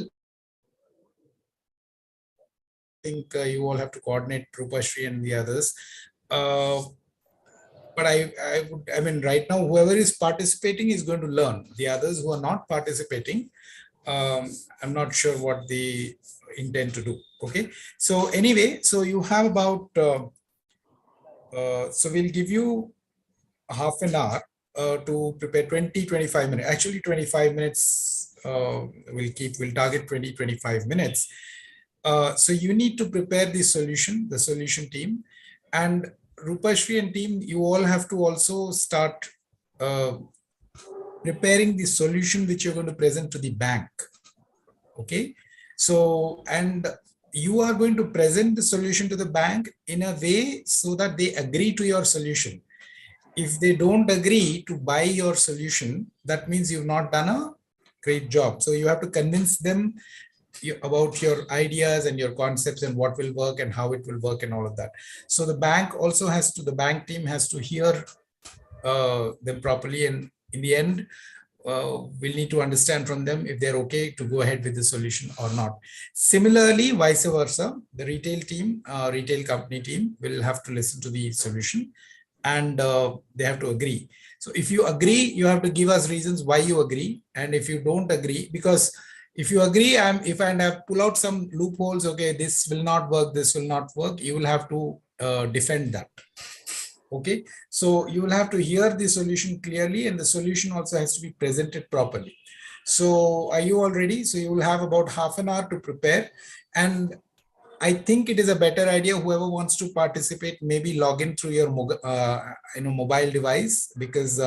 I think you all have to coordinate Rupashri and the others. But I mean, right now, whoever is participating is going to learn. The others who are not participating, I'm not sure what they intend to do. Okay, so anyway, so you have about, so we'll give you half an hour to prepare 20-25 minutes. Actually 25 minutes, we'll target 20-25 minutes. So you need to prepare the solution team, and Rupashri and team, you all have to also start preparing the solution which you're going to present to the bank. Okay, so, and you are going to present the solution to the bank in a way so that they agree to your solution. If they don't agree to buy your solution, that means you've not done a great job. So you have to convince them about your ideas and your concepts and what will work and how it will work and all of that. So the bank also has to, the bank team has to hear them properly, and in the end, we'll need to understand from them if they're okay to go ahead with the solution or not. Similarly, vice versa, the retail team, retail company team will have to listen to the solution, and they have to agree. So if you agree, you have to give us reasons why you agree. And if you don't agree, because If you agree, if I have pull out some loopholes, okay, this will not work, this will not work, you will have to defend that. Okay, so you will have to hear the solution clearly, and the solution also has to be presented properly. So are you all ready? So you will have about half an hour to prepare, and I think it is a better idea, whoever wants to participate, maybe log in through your mobile device, because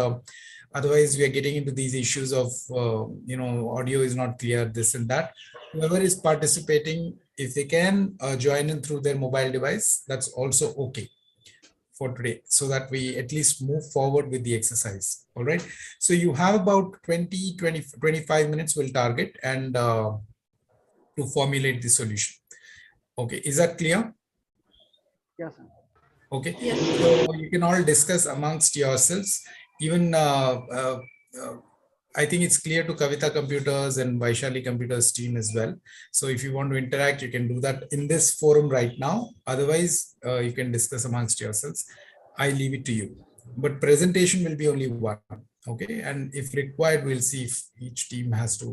otherwise we are getting into these issues of audio is not clear, this and that. Whoever is participating, if they can join in through their mobile device, that's also okay for today, so that we at least move forward with the exercise. All right, so you have about 25 minutes will target, and to formulate the solution. Okay, is that clear? Yes, sir. Okay, Yes. so you can all discuss amongst yourselves. Even I think it's clear to Kavita Computers and Vaishali Computers team as well. So if you want to interact, you can do that in this forum right now. Otherwise, you can discuss amongst yourselves. I leave it to you. But presentation will be only one. Okay, and if required, we'll see if each team has to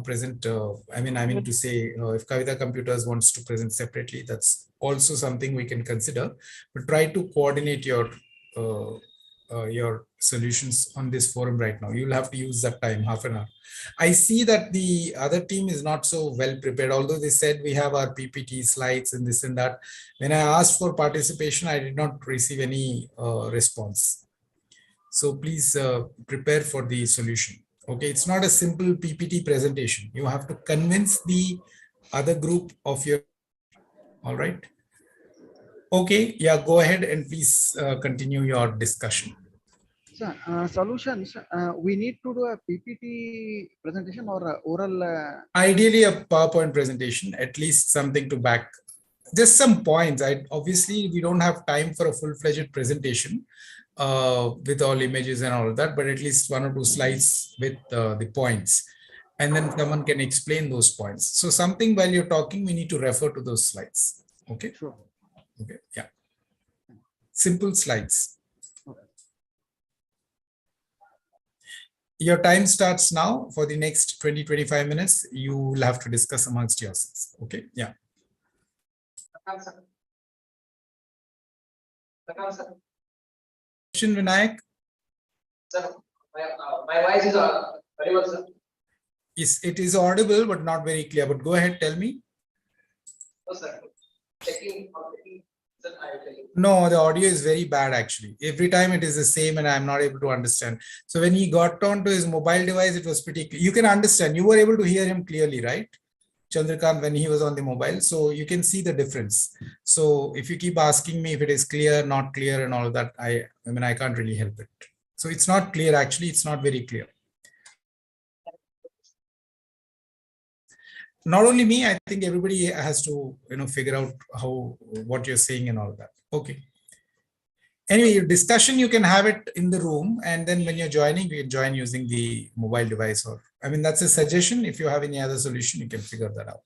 present. I mean to say, if Kavita Computers wants to present separately, that's also something we can consider. But try to coordinate your solutions on this forum right now. You'll have to use that time, half an hour. I see that the other team is not so well prepared, although they said we have our PPT slides and this and that. When I asked for participation, I did not receive any response. So please prepare for the solution. Okay, it's not a simple PPT presentation. You have to convince the other group of your, all right. Okay, yeah, go ahead and please continue your discussion. So, solutions, we need to do a PPT presentation or oral. Ideally, a PowerPoint presentation, at least something to back. Just some points. Obviously, we don't have time for a full-fledged presentation with all images and all of that, but at least one or two slides with the points. And then someone can explain those points. So something while you're talking, we need to refer to those slides. Okay. Sure. Okay. Yeah. Simple slides. Okay. Your time starts now. For the next 20-25 minutes, you will have to discuss amongst yourselves. Okay. Yeah. Question, Vinayak? Sir, my voice is audible, sir. Yes, it is audible, but not very clear. But go ahead, tell me. No, sir. Checking. Sir, I will tell you. No, the audio is very bad actually. Every time it is the same and I'm not able to understand. So when he got onto his mobile device, it was pretty clear. You can understand. You were able to hear him clearly, right? Chandrakant, when he was on the mobile. So you can see the difference. So if you keep asking me if it is clear, not clear and all of that, I mean, I can't really help it. So it's not clear. Actually, it's not very clear. Not only me, I think everybody has to, figure out what you're saying and all of that. Okay. Anyway, your discussion, you can have it in the room. And then when you're joining, you can join using the mobile device, or, I mean, that's a suggestion. If you have any other solution, you can figure that out.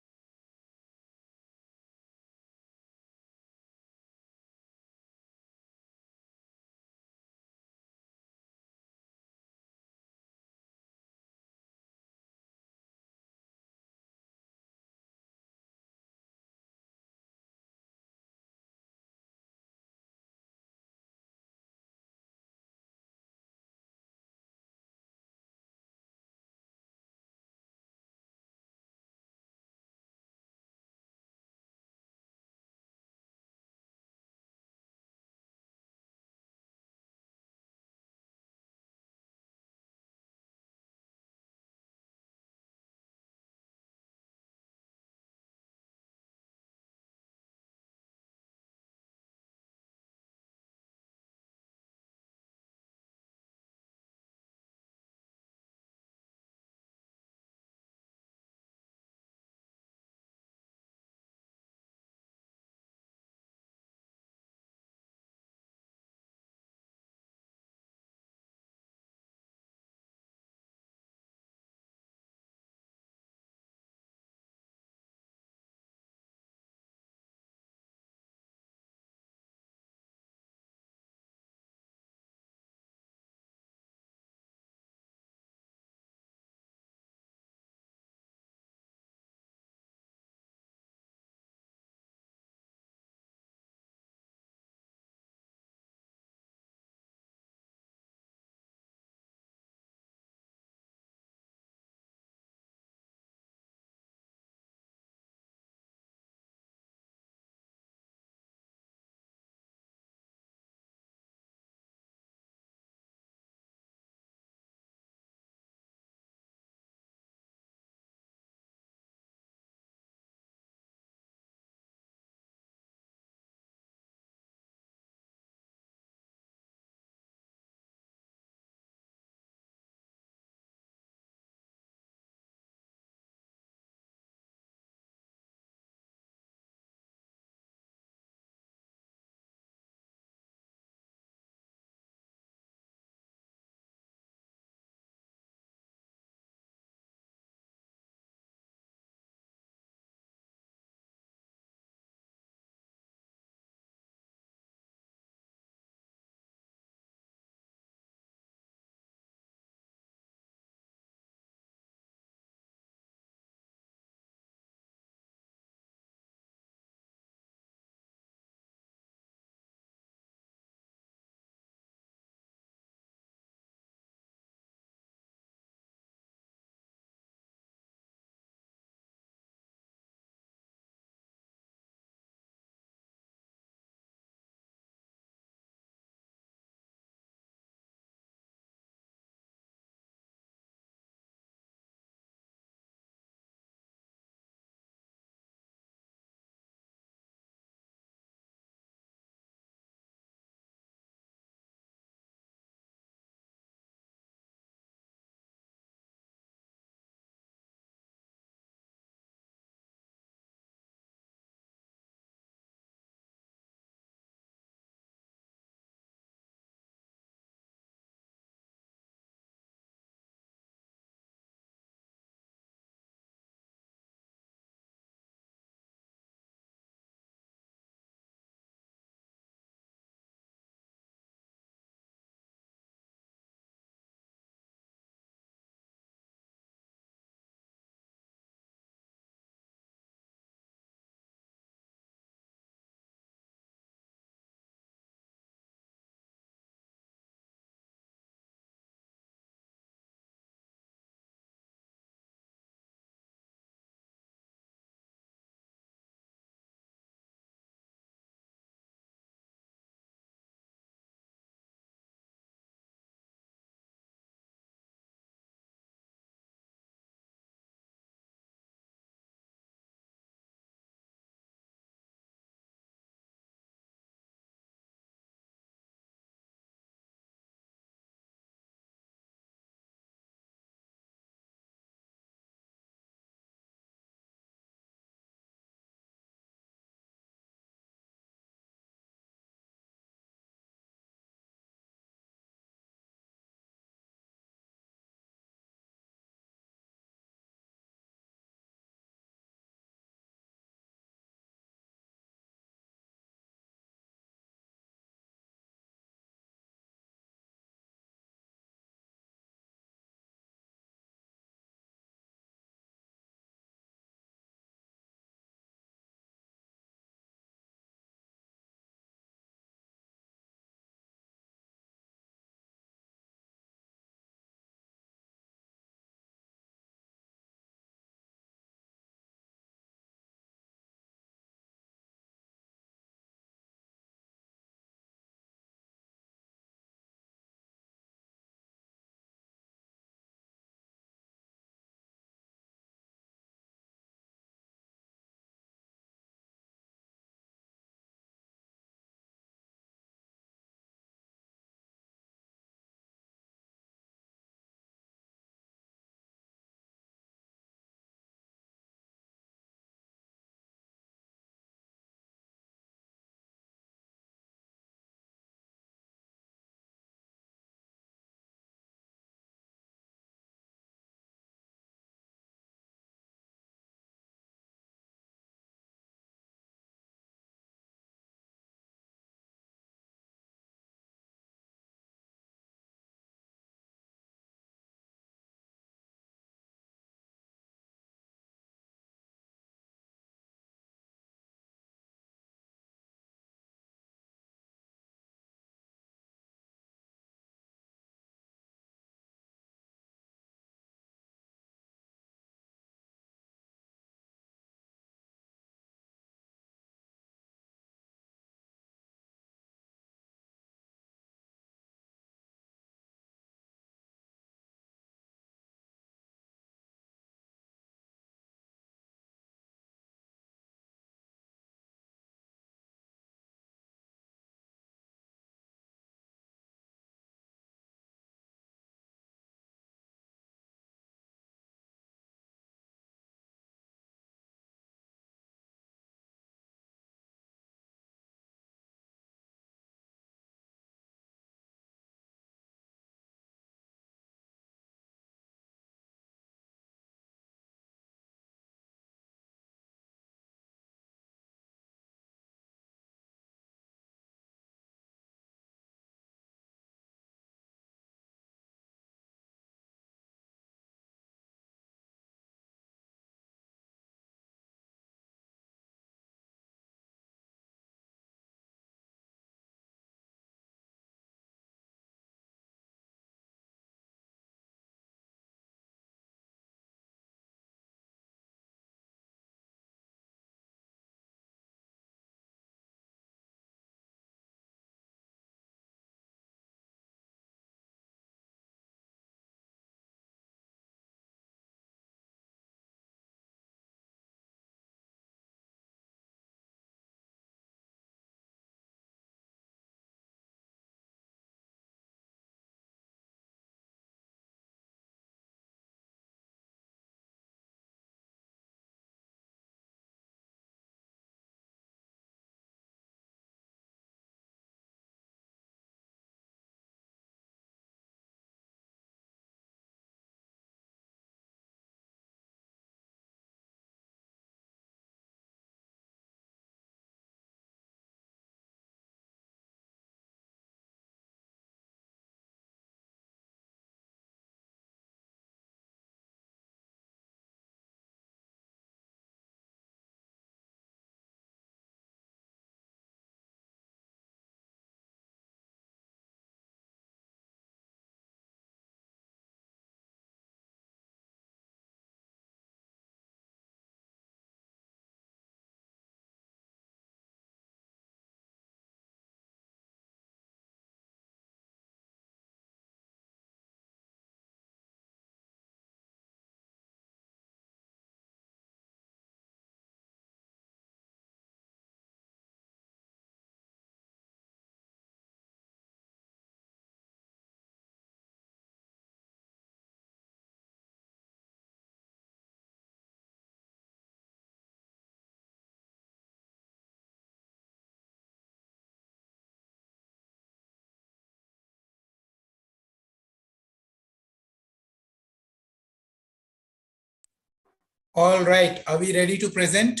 All right, are we ready to present?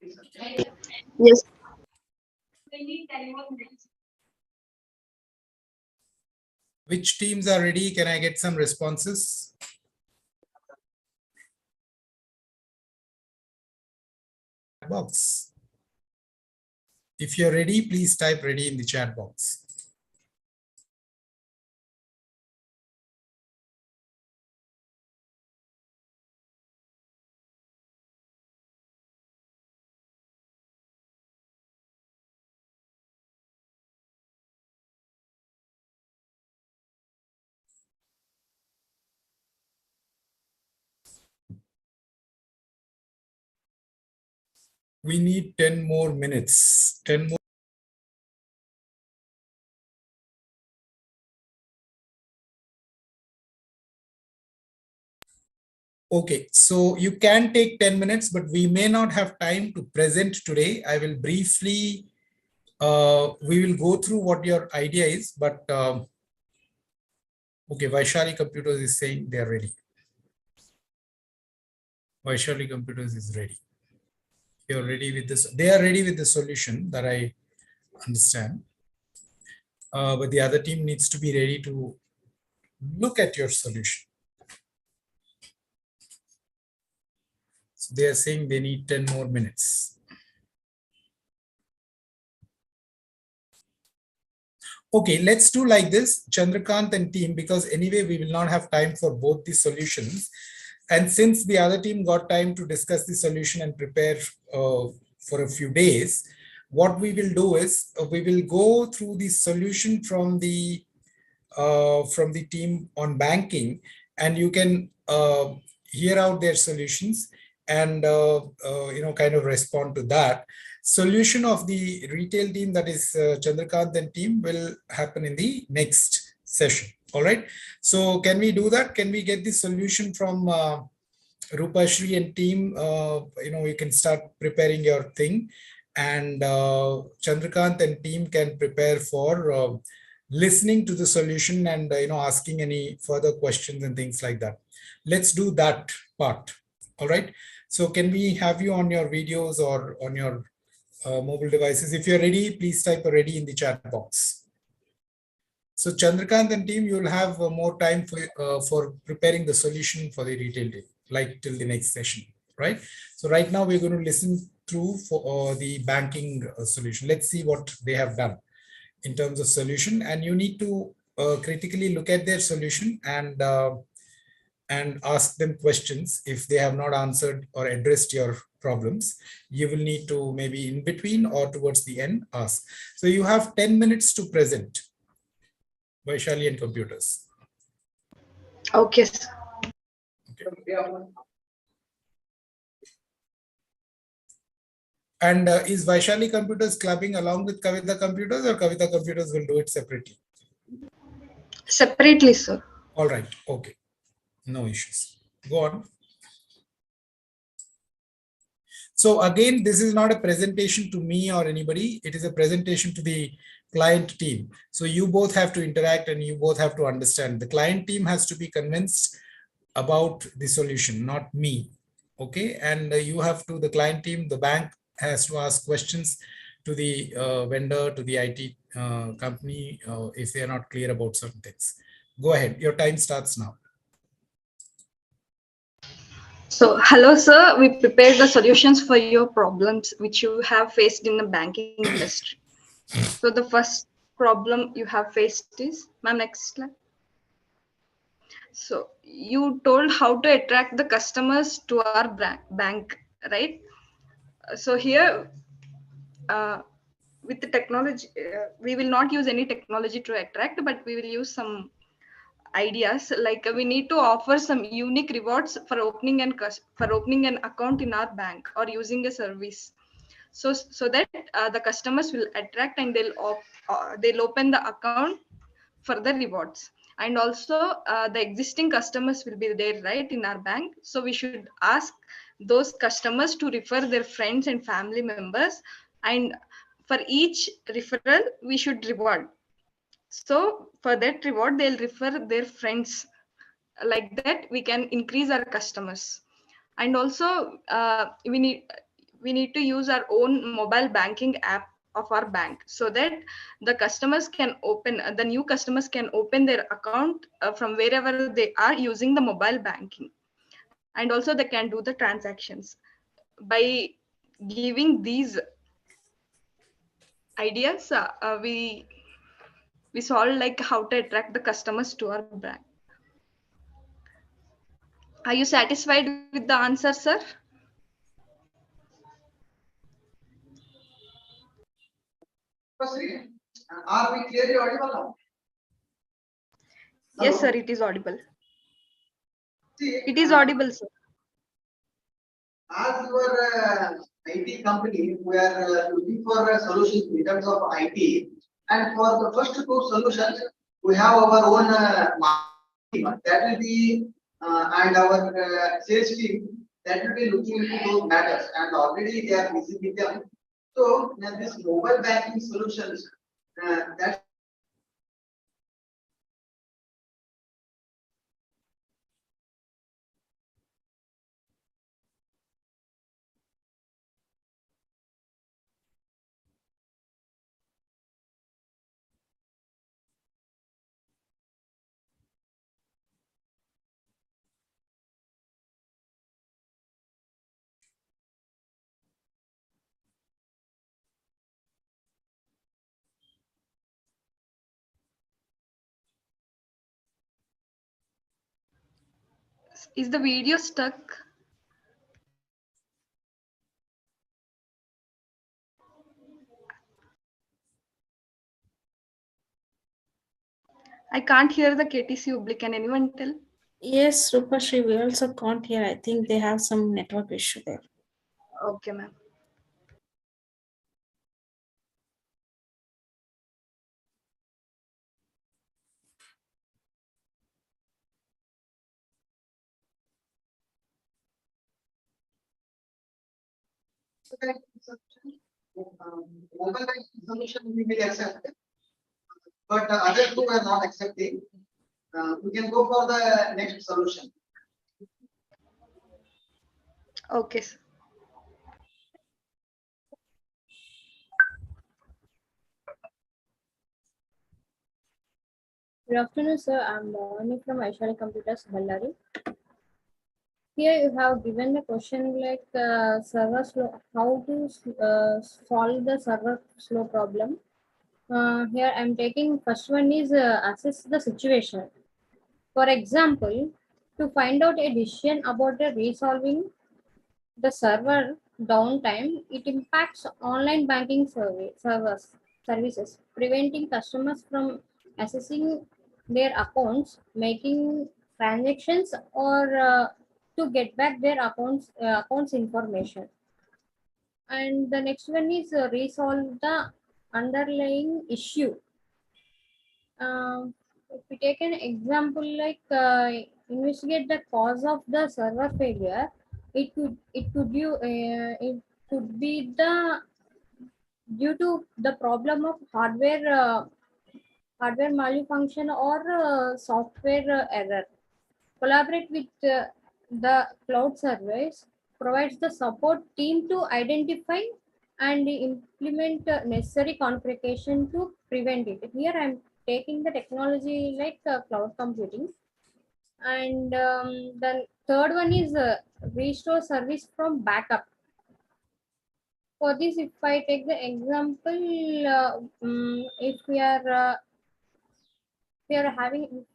Yes. We need 10 more minutes. Which teams are ready? Can I get some responses? Box. If you're ready, please type ready in the chat box. We need 10 more minutes. 10 more. Okay, so you can take 10 minutes, but we may not have time to present today. I will briefly, we will go through what your idea is, but okay, Vaishali Computers is saying they are ready. Vaishali Computers is ready. You're ready with this. They are ready with the solution that I understand. But the other team needs to be ready to look at your solution. So they are saying they need 10 more minutes. Okay, let's do like this, Chandrakant and team, because anyway, we will not have time for both the solutions. And since the other team got time to discuss the solution and prepare for a few days, what we will do is we will go through the solution from the team on banking, and you can hear out their solutions and kind of respond to that. Solution of the retail team, that is Chandrakant and team, will happen in the next session. All right. So can we do that? Can we get the solution from Rupashri and team? You can start preparing your thing, and Chandrakant and team can prepare for listening to the solution and asking any further questions and things like that. Let's do that part. All right. So can we have you on your videos or on your mobile devices? If you're ready, please type a ready in the chat box. So Chandrakant and team, you'll have more time for preparing the solution for the retail team, like till the next session, right? So right now we're going to listen through for the banking solution. Let's see what they have done in terms of solution, and you need to critically look at their solution and ask them questions if they have not answered or addressed your problems. You will need to maybe in between or towards the end ask. So you have 10 minutes to present. Vaishali and computers. Okay. And is Vaishali Computers clubbing along with Kavita Computers, or Kavita Computers will do it separately? Separately, sir. All right. Okay. No issues. Go on. So again, this is not a presentation to me or anybody. It is a presentation to the client team. So you both have to interact and you both have to understand. The client team has to be convinced about the solution, not me. Okay. And you have to, the client team, the bank has to ask questions to the vendor, to the IT company, if they are not clear about certain things. Go ahead. Your time starts now. So, hello, sir. We prepared the solutions for your problems which you have faced in the banking industry. So, the first problem you have faced is, ma'am, next slide. So, you told how to attract the customers to our bank, right? So, here, with the technology, we will not use any technology to attract, but we will use some ideas, like we need to offer some unique rewards for opening an account in our bank or using a service, so that the customers will attract and they'll open the account for the rewards. And also the existing customers will be there, right, in our bank, so we should ask those customers to refer their friends and family members, and for each referral we should reward. So for that reward, they'll refer their friends. Like that, we can increase our customers. And also, we need to use our own mobile banking app of our bank, so that the customers can open the new customers can open their account from wherever they are using the mobile banking, and also they can do the transactions. By giving these ideas, we solve like how to attract the customers to our bank. Are you satisfied with the answer, sir? Are we clearly audible now? Yes, sir, Hello? it is audible. See, It is audible, sir. as your IT company, we are looking for solutions in terms of IT. And for the first two solutions, we have our own marketing that will be, and our sales team that will be looking into those matters. And already they are busy with them. So this mobile banking solutions, that Is the video stuck? I can't hear the KTC Ubli. Can anyone tell? Yes, Rupashri, we also can't hear. I think they have some network issue there. Okay, ma'am. mobile banking solution we will accept, but other two are not accepting. We can go for the next solution. Okay, sir. Good afternoon, sir. I'm Bhavani from Aishwarya Computers, Ballari. Here you have given the question like server slow, how to solve the server slow problem. Here I'm taking first one is assess the situation. For example, to find out a decision about the resolving the server downtime, it impacts online banking services, preventing customers from accessing their accounts, making transactions, or to get back their accounts information. And the next one is resolve the underlying issue. If we take an example like investigate the cause of the server failure, it could be the due to the problem of hardware malfunction or software error. Collaborate with the cloud service provides the support team to identify and implement necessary configuration to prevent it. Here I'm taking the technology like cloud computing. And the third one is restore service from backup. For this, if I take the example, if we are having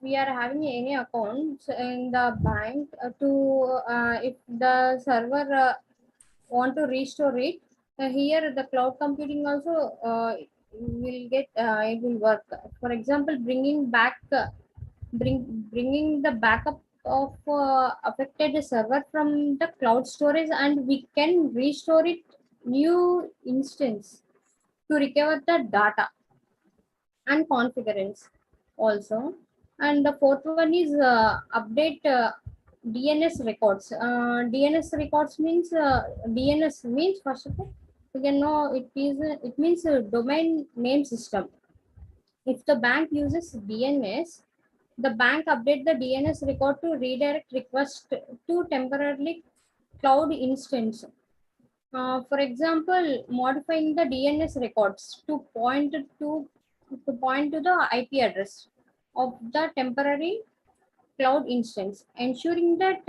any accounts in the bank to if the server want to restore it, here the cloud computing also will get it will work. For example, bringing the backup of affected server from the cloud storage, and we can restore it new instance to recover the data and configurance also. And the fourth one is update DNS records. DNS records means DNS means first of all we can know it means domain name system. If the bank uses DNS, the bank update the DNS record to redirect request to temporarily cloud instance. For example, modifying the DNS records to point to the IP address of the temporary cloud instance, ensuring that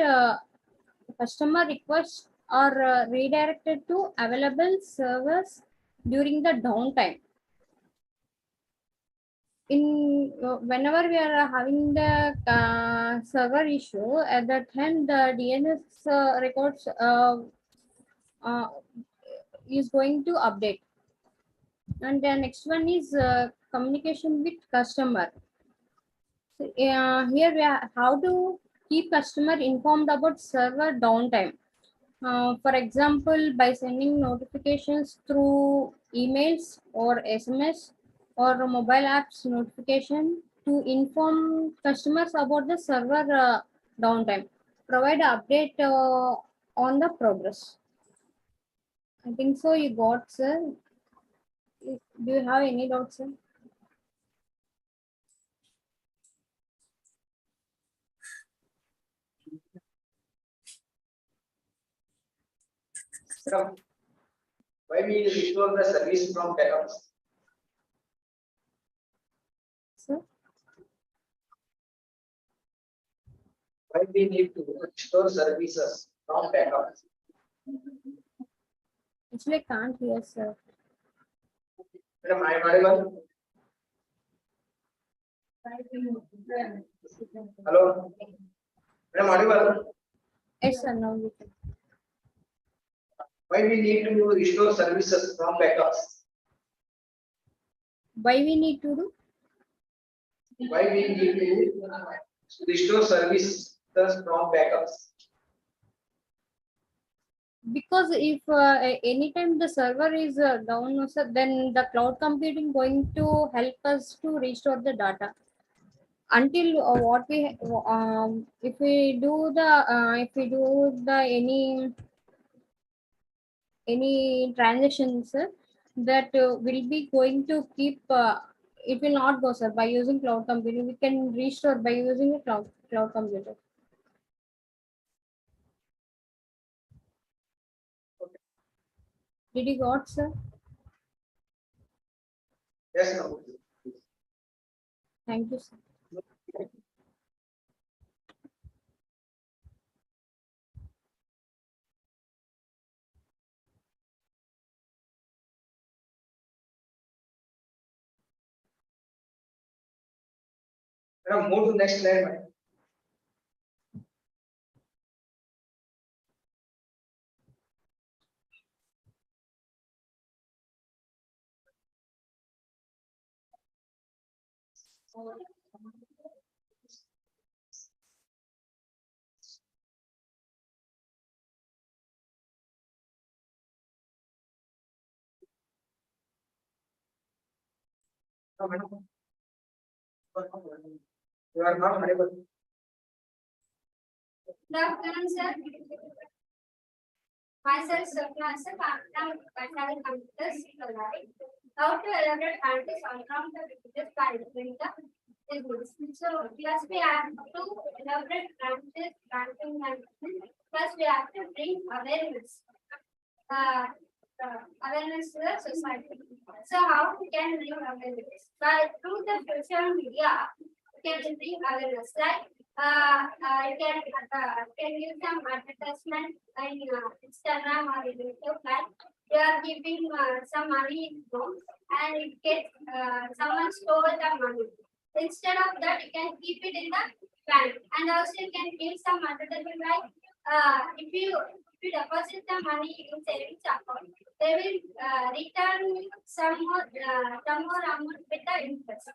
customer requests are redirected to available servers during the downtime. Whenever we are having the server issue, at that time the DNS records uh, is going to update. And the next one is communication with customer. Here we are how to keep customer informed about server downtime. For example, by sending notifications through emails or SMS or mobile apps notification to inform customers about the server downtime. Provide update on the progress. I think so. You got, sir. Do you have any doubts, sir? Why we restore the service from backups? Sir? Why we need to restore services from backups? Actually, I can't hear, sir. Madam, I am audible? Hello? Madam, audible? Yes, sir. Now you can. Why we need to restore services from backups? Why we need to do? Why we need to restore services from backups? Because if anytime the server is down, sir, then the cloud computing going to help us to restore the data. Until what we if we do the any transactions, sir, that will be going to keep it will not go, sir. By using cloud computing, we can restore by using a cloud computer. Did you got, sir? Yes, no. Thank you, sir. Madam, move to next slide, madam. No, madam. You are not audible. Good afternoon, sir. Myself, Swapna, sir, I'm Ashwani Computers. How to elaborate countries on from the pictures by doing the goods. So, first we have to elaborate countries, ranking and first we have to bring awareness. Awareness to the society. So, how we can bring awareness? By through the social media, we can bring awareness. Like can use some advertisement in Instagram or YouTube, like they are giving some money in loan and it gets someone stole the money. Instead of that, you can keep it in the bank, and also you can give some advertisement like if you deposit the money in savings account, they will return some more amount with the interest.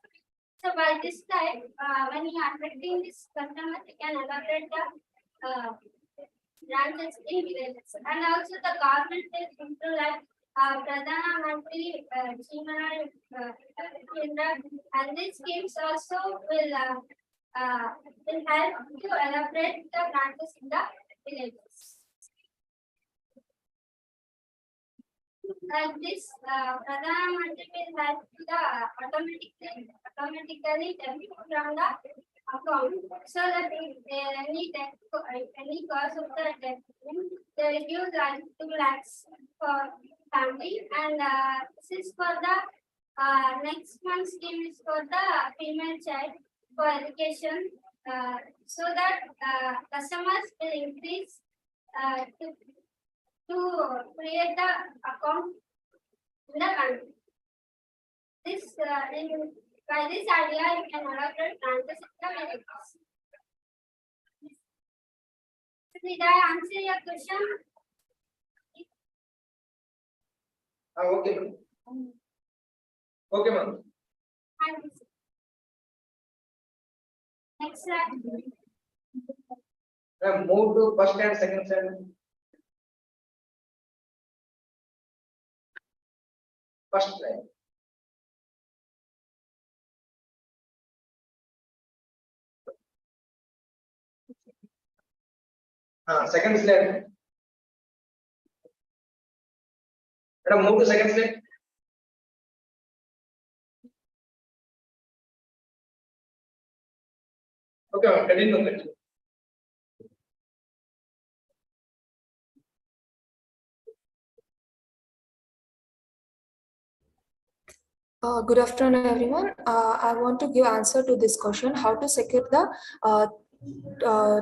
So by this time, when you are attracting this customer, you can elaborate the branches in villages. And also the government is into like Pradhana Mantri Jeevan Kendra, and these schemes also will help to elaborate the branches in the villages. Like this, Pradhan Mantri will help to the automatically debit from the account, so that if any cause of the debt, they will give like 2 lakhs for family, and this is for the next month's scheme is for the female child for education, so that customers will increase to create the account in the country. This by this idea you can elaborate branches in the benefits. Did I answer your question? Okay, ma'am. Okay, ma'am. Thank you. Next slide. Move to first and second slide. First slide. Second slide. Madam, move to second slide. Okay, ma'am. Continue. Good afternoon, everyone. I want to give answer to this question: how to secure the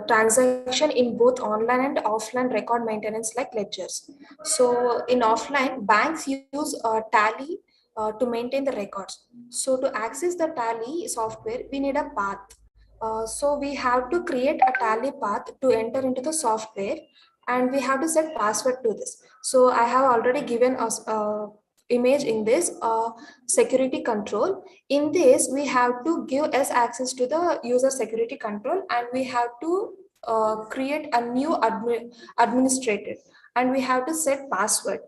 transaction in both online and offline record maintenance like ledgers. So in offline, banks use Tally to maintain the records. So to access the Tally software, we need a path. So we have to create a Tally path to enter into the software, and we have to set password to this. So I have already given us image in this security control. In this, we have to give us access to the user security control, and we have to create a new administrator, and we have to set password,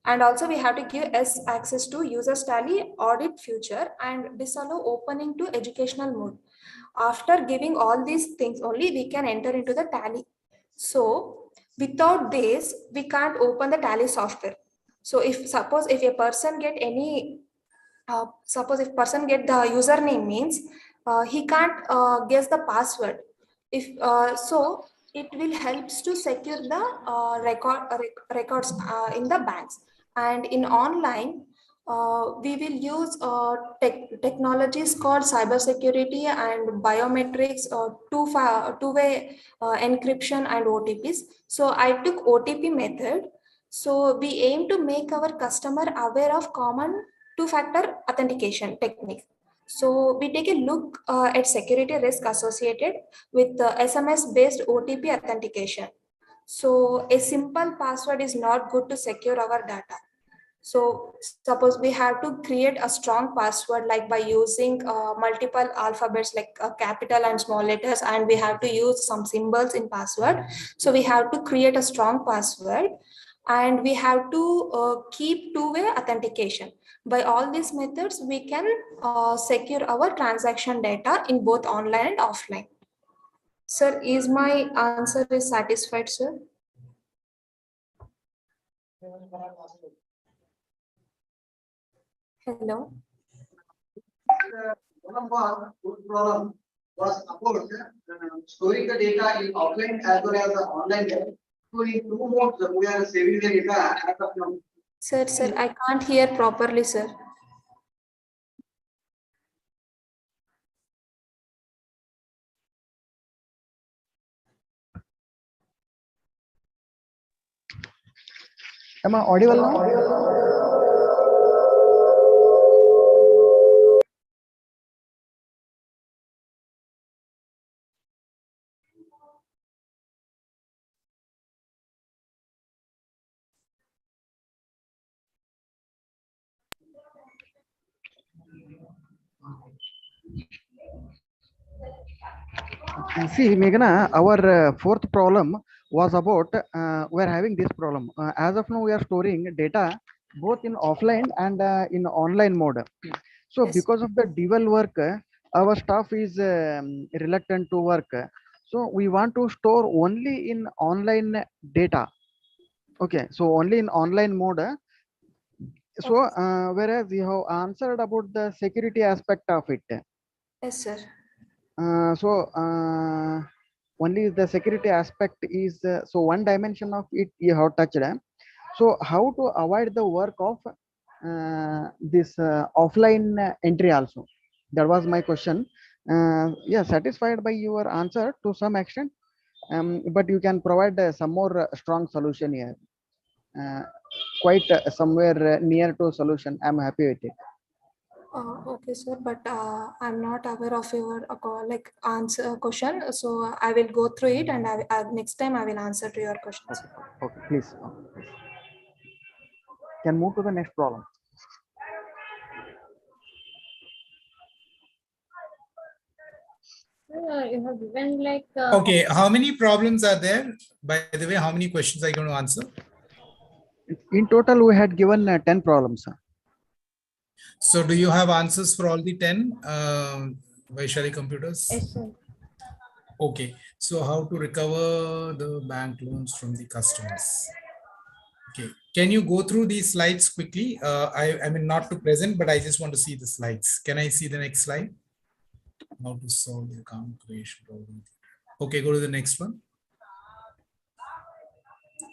and also we have to give us access to users Tally audit future and disallow opening to educational mode. After giving all these things only, we can enter into the Tally. So without this, we can't open the Tally software. So if suppose if a person get any suppose if person get the username means he can't guess the password. If so, it will helps to secure the records in the banks. And in online, we will use technologies called cybersecurity and biometrics, two-way encryption and OTPs. So I took OTP method. So we aim to make our customer aware of common two-factor authentication technique. So we take a look at security risk associated with the SMS-based OTP authentication. So a simple password is not good to secure our data. So suppose we have to create a strong password like by using multiple alphabets like capital and small letters, and we have to use some symbols in password. So we have to create a strong password, and we have to keep two-way authentication. By all these methods, we can secure our transaction data in both online and offline. Sir, is my answer is satisfied, sir? Hello. Good problem was about storing the data in offline as well as the online. So in two modes, we are saving the data as of now. Sir, I can't hear properly, sir. Am I audible now? See, Meghna, our fourth problem was about we are having this problem. As of now, we are storing data both in offline and in online mode. So Yes. because of the dual work, our staff is reluctant to work. So we want to store only in online data. Okay, so only in online mode, So, whereas you have answered about the security aspect of it. Yes, sir. So, only the security aspect is so one dimension of it you have touched. So, how to avoid the work of this offline entry also? That was my question. Yeah, satisfied by your answer to some extent, but you can provide some more strong solution here. Uh, Quite somewhere near to solution. I'm happy with it. Okay, sir, but I'm not aware of your like answer question. So I will go through it, and next time I will answer to your questions. Okay, please. Can move to the next problem. You have given like Okay, how many problems are there? By the way, how many questions are you going to answer? In total, we had given 10 problems. So do you have answers for all the 10 Vaishali computers? yes, sir. Okay, so how to recover the bank loans from the customers? Okay, can you go through these slides quickly? I mean, not to present, but I just want to see the slides. Can I see the next slide? How to solve the account creation problem. Okay, go to the next one.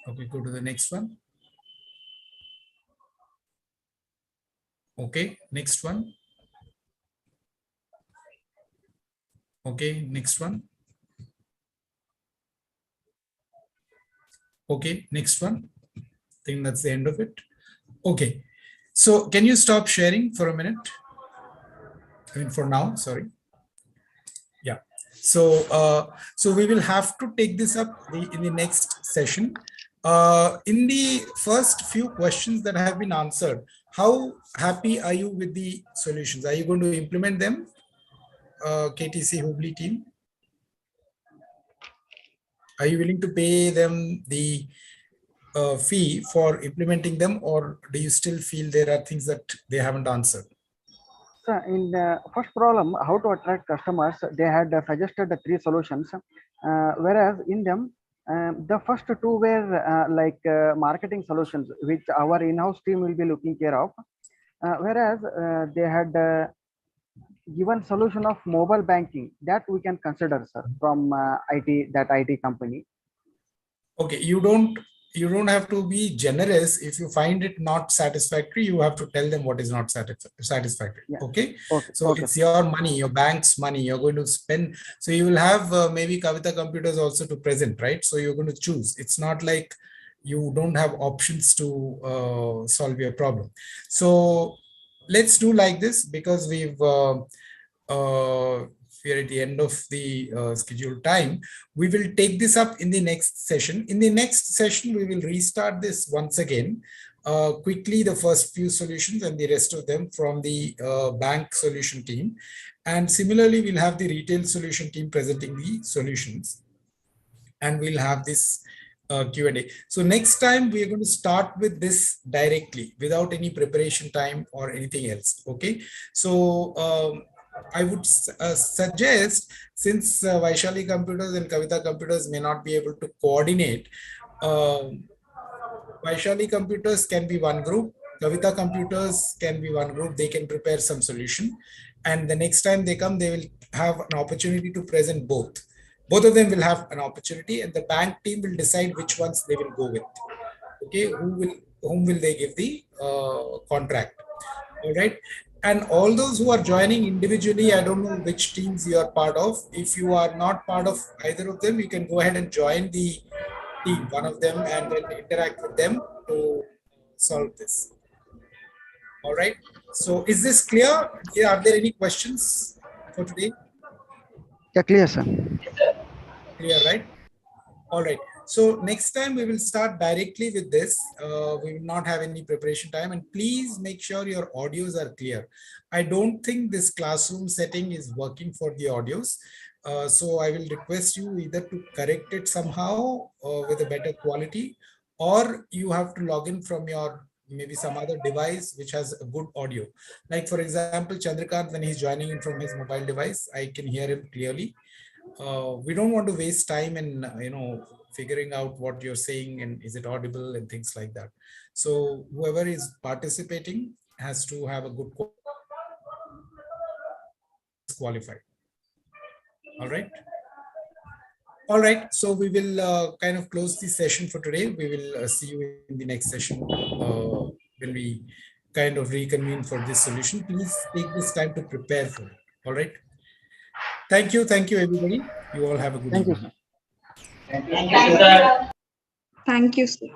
Okay, go to the next one. Okay, next one. Okay, next one. Okay, next one. I think that's the end of it. Okay, so can you stop sharing for a minute? I mean, for now, sorry. Yeah. So we will have to take this up in the next session. In the first few questions that have been answered, how happy are you with the solutions? Are you going to implement them, KTC Hubli team? Are you willing to pay them the fee for implementing them, or do you still feel there are things that they haven't answered? So in the first problem, how to attract customers, they had suggested the 3 solutions, whereas in them, the first 2 were like marketing solutions, which our in-house team will be looking care of, whereas they had given solution of mobile banking that we can consider, sir, from IT company. Okay, you don't have to be generous. If you find it not satisfactory, you have to tell them what is not satisfactory. Yeah. Okay, Okay. so Okay, it's sir. your money, your bank's money, you're going to spend. So you will have maybe Kavita computers also to present, right? So you're going to choose. It's not like you don't have options to solve your problem. So let's do like this, because we are at the end of the scheduled time. We will take this up in the next session. In the next session, we will restart this once again. Quickly, the first few solutions and the rest of them from the bank solution team. And similarly, we'll have the retail solution team presenting the solutions. And we'll have this Q&A. So next time, we're going to start with this directly without any preparation time or anything else. Okay. So I would suggest, since Vaishali computers and Kavita computers may not be able to coordinate, Vaishali computers can be one group, Kavita computers can be one group, they can prepare some solution. And the next time they come, they will have an opportunity to present both. Both of them will have an opportunity, and the bank team will decide which ones they will go with. Okay, whom will they give the contract? All right. And all those who are joining individually, I don't know which teams you are part of. If you are not part of either of them, you can go ahead and join the team, one of them, and then interact with them to solve this. All right. So is this clear? Are there any questions for today? Yeah, clear, sir. Clear, right? All right. So next time we will start directly with this. We will not have any preparation time, and please make sure your audios are clear. I don't think this classroom setting is working for the audios. So I will request you either to correct it somehow with a better quality, or you have to log in from your maybe some other device which has a good audio. Like for example, Chandrakant, when he's joining in from his mobile device, I can hear him clearly. we don't want to waste time in, figuring out what you're saying and is it audible and things like that. So whoever is participating has to have a good qualified. All right. All right. So we will kind of close the session for today. We will see you in the next session when we kind of reconvene for this solution. Please take this time to prepare for it. All right. Thank you. Thank you, everybody. You all have a good Thank you, evening. sir. Thank you, sir. Thank you, sir.